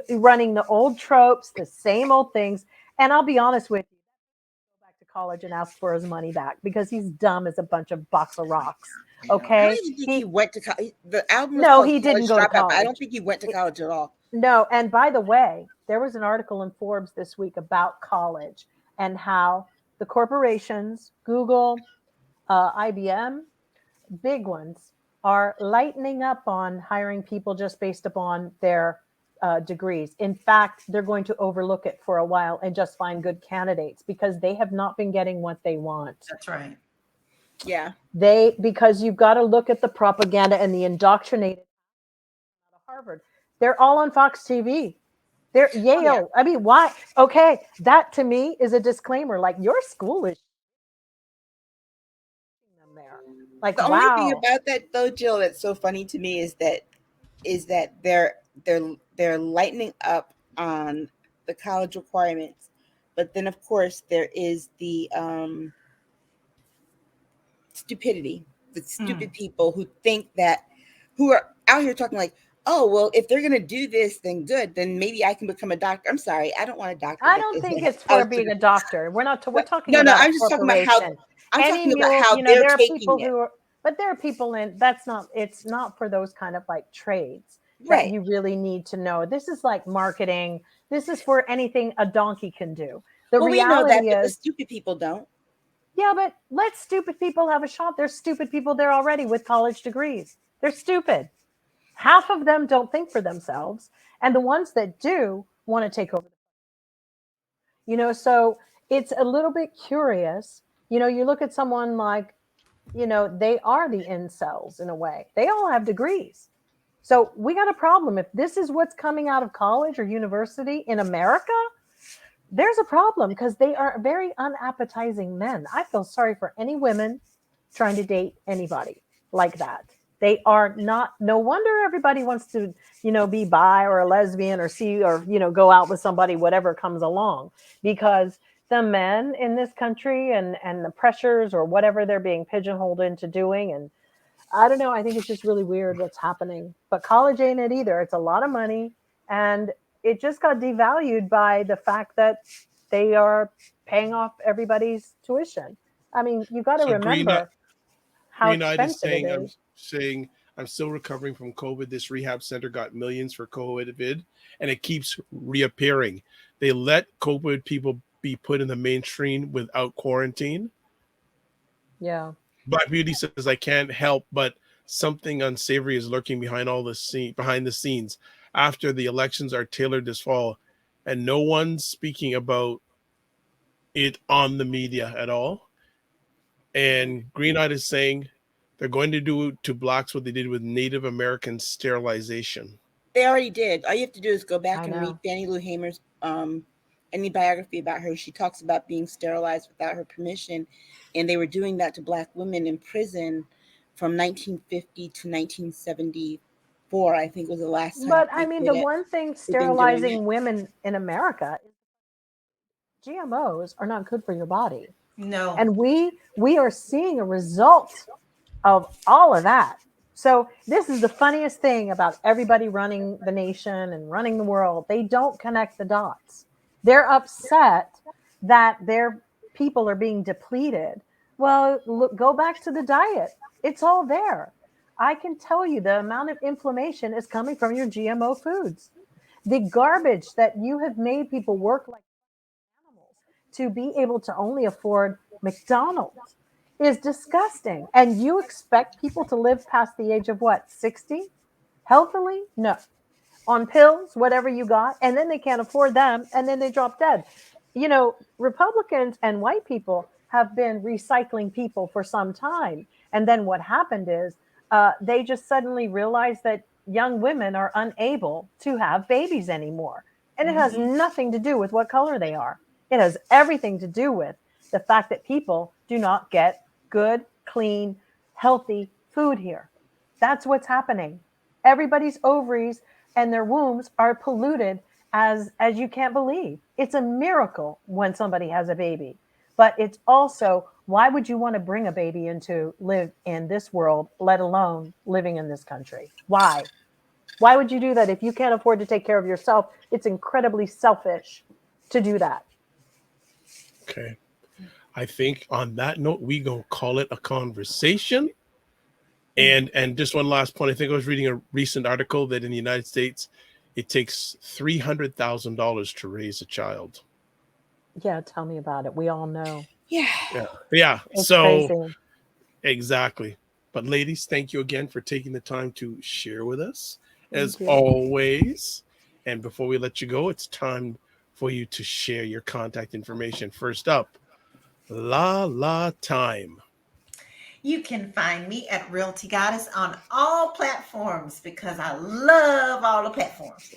running the old tropes, the same old things. And I'll be honest with you, go back to college and ask for his money back, because he's dumb as a bunch of box of rocks. I Okay, don't even think he went to college. The album was no, called he didn't College go to Dropout, but I don't college. think he went to college at all. No, and by the way, there was an article in Forbes this week about college and how the corporations, Google, IBM, big ones, are lightening up on hiring people just based upon their degrees. In fact, they're going to overlook it for a while and just find good candidates, because they have not been getting what they want. That's right. Yeah. Because you've got to look at the propaganda and the indoctrinated out of Harvard. They're all on Fox TV. They're Yale. yeah. I mean, why? Okay, that to me is a disclaimer. Like, your school is them there. Like, The only thing wow. about that though, Jill, that's so funny to me is that they're lightening up on the college requirements, but then of course there is the stupidity, the stupid people who think that, who are out here talking like, oh, well, if they're going to do this, then good, then maybe I can become a doctor. I'm sorry, I don't want a doctor. I don't think it's for being a doctor. We're talking no, about I'm a just talking about how, corporation. I'm Any talking about mule, how you know, they're there are taking people it. who are, but there are people it's not for those kind of like trades that Right. you really need to know. This is like marketing. This is for anything a donkey can do. The Well, we know that, reality but the is, stupid people don't. yeah, but let stupid people have a shot. There's stupid people there already with college degrees. They're stupid. Half of them don't think for themselves, and the ones that do want to take over. You know, so it's a little bit curious. You know, you look at someone like, you know, they are the incels in a way. They all have degrees. So we got a problem. If this is what's coming out of college or university in America, there's a problem because they are very unappetizing men. I feel sorry for any women trying to date anybody like that. They are not, no wonder everybody wants to, you know, be bi or a lesbian or see, or, you know, go out with somebody, whatever comes along, because the men in this country and the pressures or whatever they're being pigeonholed into doing. And I don't know. I think it's just really weird what's happening, but college ain't it either. It's a lot of money, and it just got devalued by the fact that they are paying off everybody's tuition. I mean, you got to So remember how Green Eyed is expensive it saying, is. I'm still recovering from COVID. This rehab center got millions for COVID, and it keeps reappearing. They let COVID people be put in the mainstream without quarantine. Yeah. Black Beauty says, I can't help but something unsavory is lurking behind behind the scenes. After the elections are tailored this fall, and no one's speaking about it on the media at all. And Green Eyed is saying they're going to do to blacks what they did with Native American sterilization. They already did. All you have to do is go back I and read know. Fannie Lou Hamer's any biography about her. She talks about being sterilized without her permission, and they were doing that to black women in prison from 1950 to 1974. I think was the last time But I they mean, did the it. one thing They've been doing it. sterilizing women in America, GMOs are not good for your body. No. And we are seeing a result of all of that. So this is the funniest thing about everybody running the nation and running the world. They don't connect the dots. They're upset that their people are being depleted. Well, look, go back to the diet. It's all there. I can tell you the amount of inflammation is coming from your GMO foods. The garbage that you have made people work like animals to be able to only afford McDonald's is disgusting. And you expect people to live past the age of what, 60? Healthily? No. On pills, whatever you got, and then they can't afford them, and then they drop dead. You know, Republicans and white people have been recycling people for some time. And then what happened is they just suddenly realized that young women are unable to have babies anymore. And it has nothing to do with what color they are. It has everything to do with the fact that people do not get good, clean, healthy food here. That's what's happening. Everybody's ovaries and their wombs are polluted as you can't believe. It's a miracle when somebody has a baby. But it's also, why would you want to bring a baby into live in this world, let alone living in this country? Why? Why would you do that if you can't afford to take care of yourself? It's incredibly selfish to do that. Okay. I think on that note, we gonna call it a conversation. And just one last point. I think I was reading a recent article that in the United States, it takes $300,000 to raise a child. Yeah, tell me about it. We all know. Yeah. It's So crazy. exactly. But ladies, thank you again for taking the time to share with us, as Thank you. always. And before we let you go, it's time for you to share your contact information. First up, La time. You can find me at Realty Goddess on all platforms because I love all the platforms.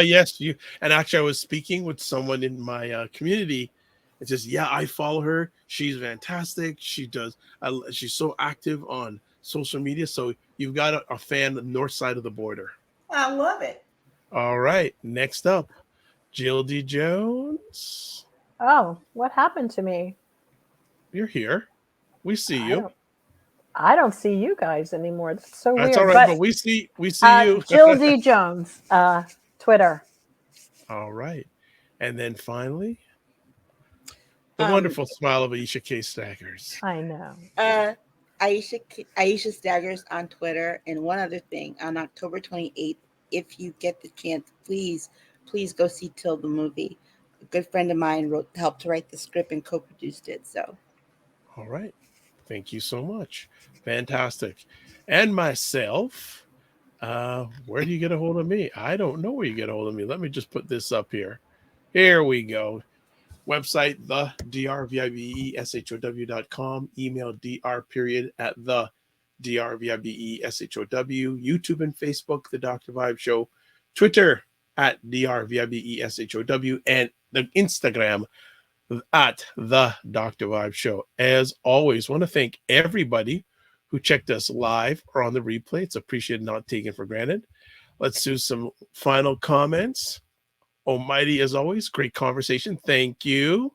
Yes, you. And actually, I was speaking with someone in my community. It says, yeah, I follow her. She's fantastic. She's so active on social media. So you've got a fan on the north side of the border. I love it. All right. Next up, Jill D. Jones. Oh, what happened to me? You're here. We see you. I don't see you guys anymore. That's so That's weird. all right, but we see you. Jill D. Jones, Twitter. All right. And then finally, the wonderful smile of Aisha K. Staggers. I know. Aisha Staggers on Twitter. And one other thing, on October 28th, if you get the chance, please go see Till the movie. A good friend of mine helped to write the script and co-produced it. So, all right. Thank you so much. Fantastic. And myself, where do you get a hold of me? I don't know where you get a hold of me. Let me just put this up here. Here we go. Website, the drvibeshow.com. Email dr@the drvibeshow. YouTube and Facebook, The Dr. Vibe Show. Twitter @drvibeshow. And the Instagram at The Dr. Vibe Show. As always, want to thank everybody who checked us live or on the replay. It's appreciated, not taken for granted. Let's do some final comments. Almighty, as always, great conversation. Thank you.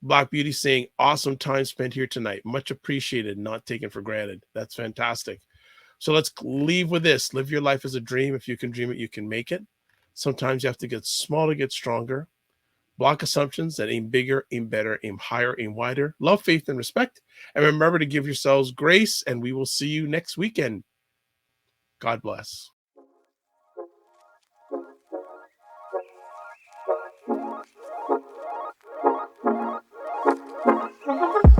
Black Beauty saying, awesome time spent here tonight. Much appreciated, not taken for granted. That's fantastic. So let's leave with this. Live your life as a dream. If you can dream it, you can make it. Sometimes you have to get small to get stronger. Block assumptions and aim bigger, aim better, aim higher, aim wider. Love, faith, and respect. And remember to give yourselves grace, and we will see you next weekend. God bless. Thank you.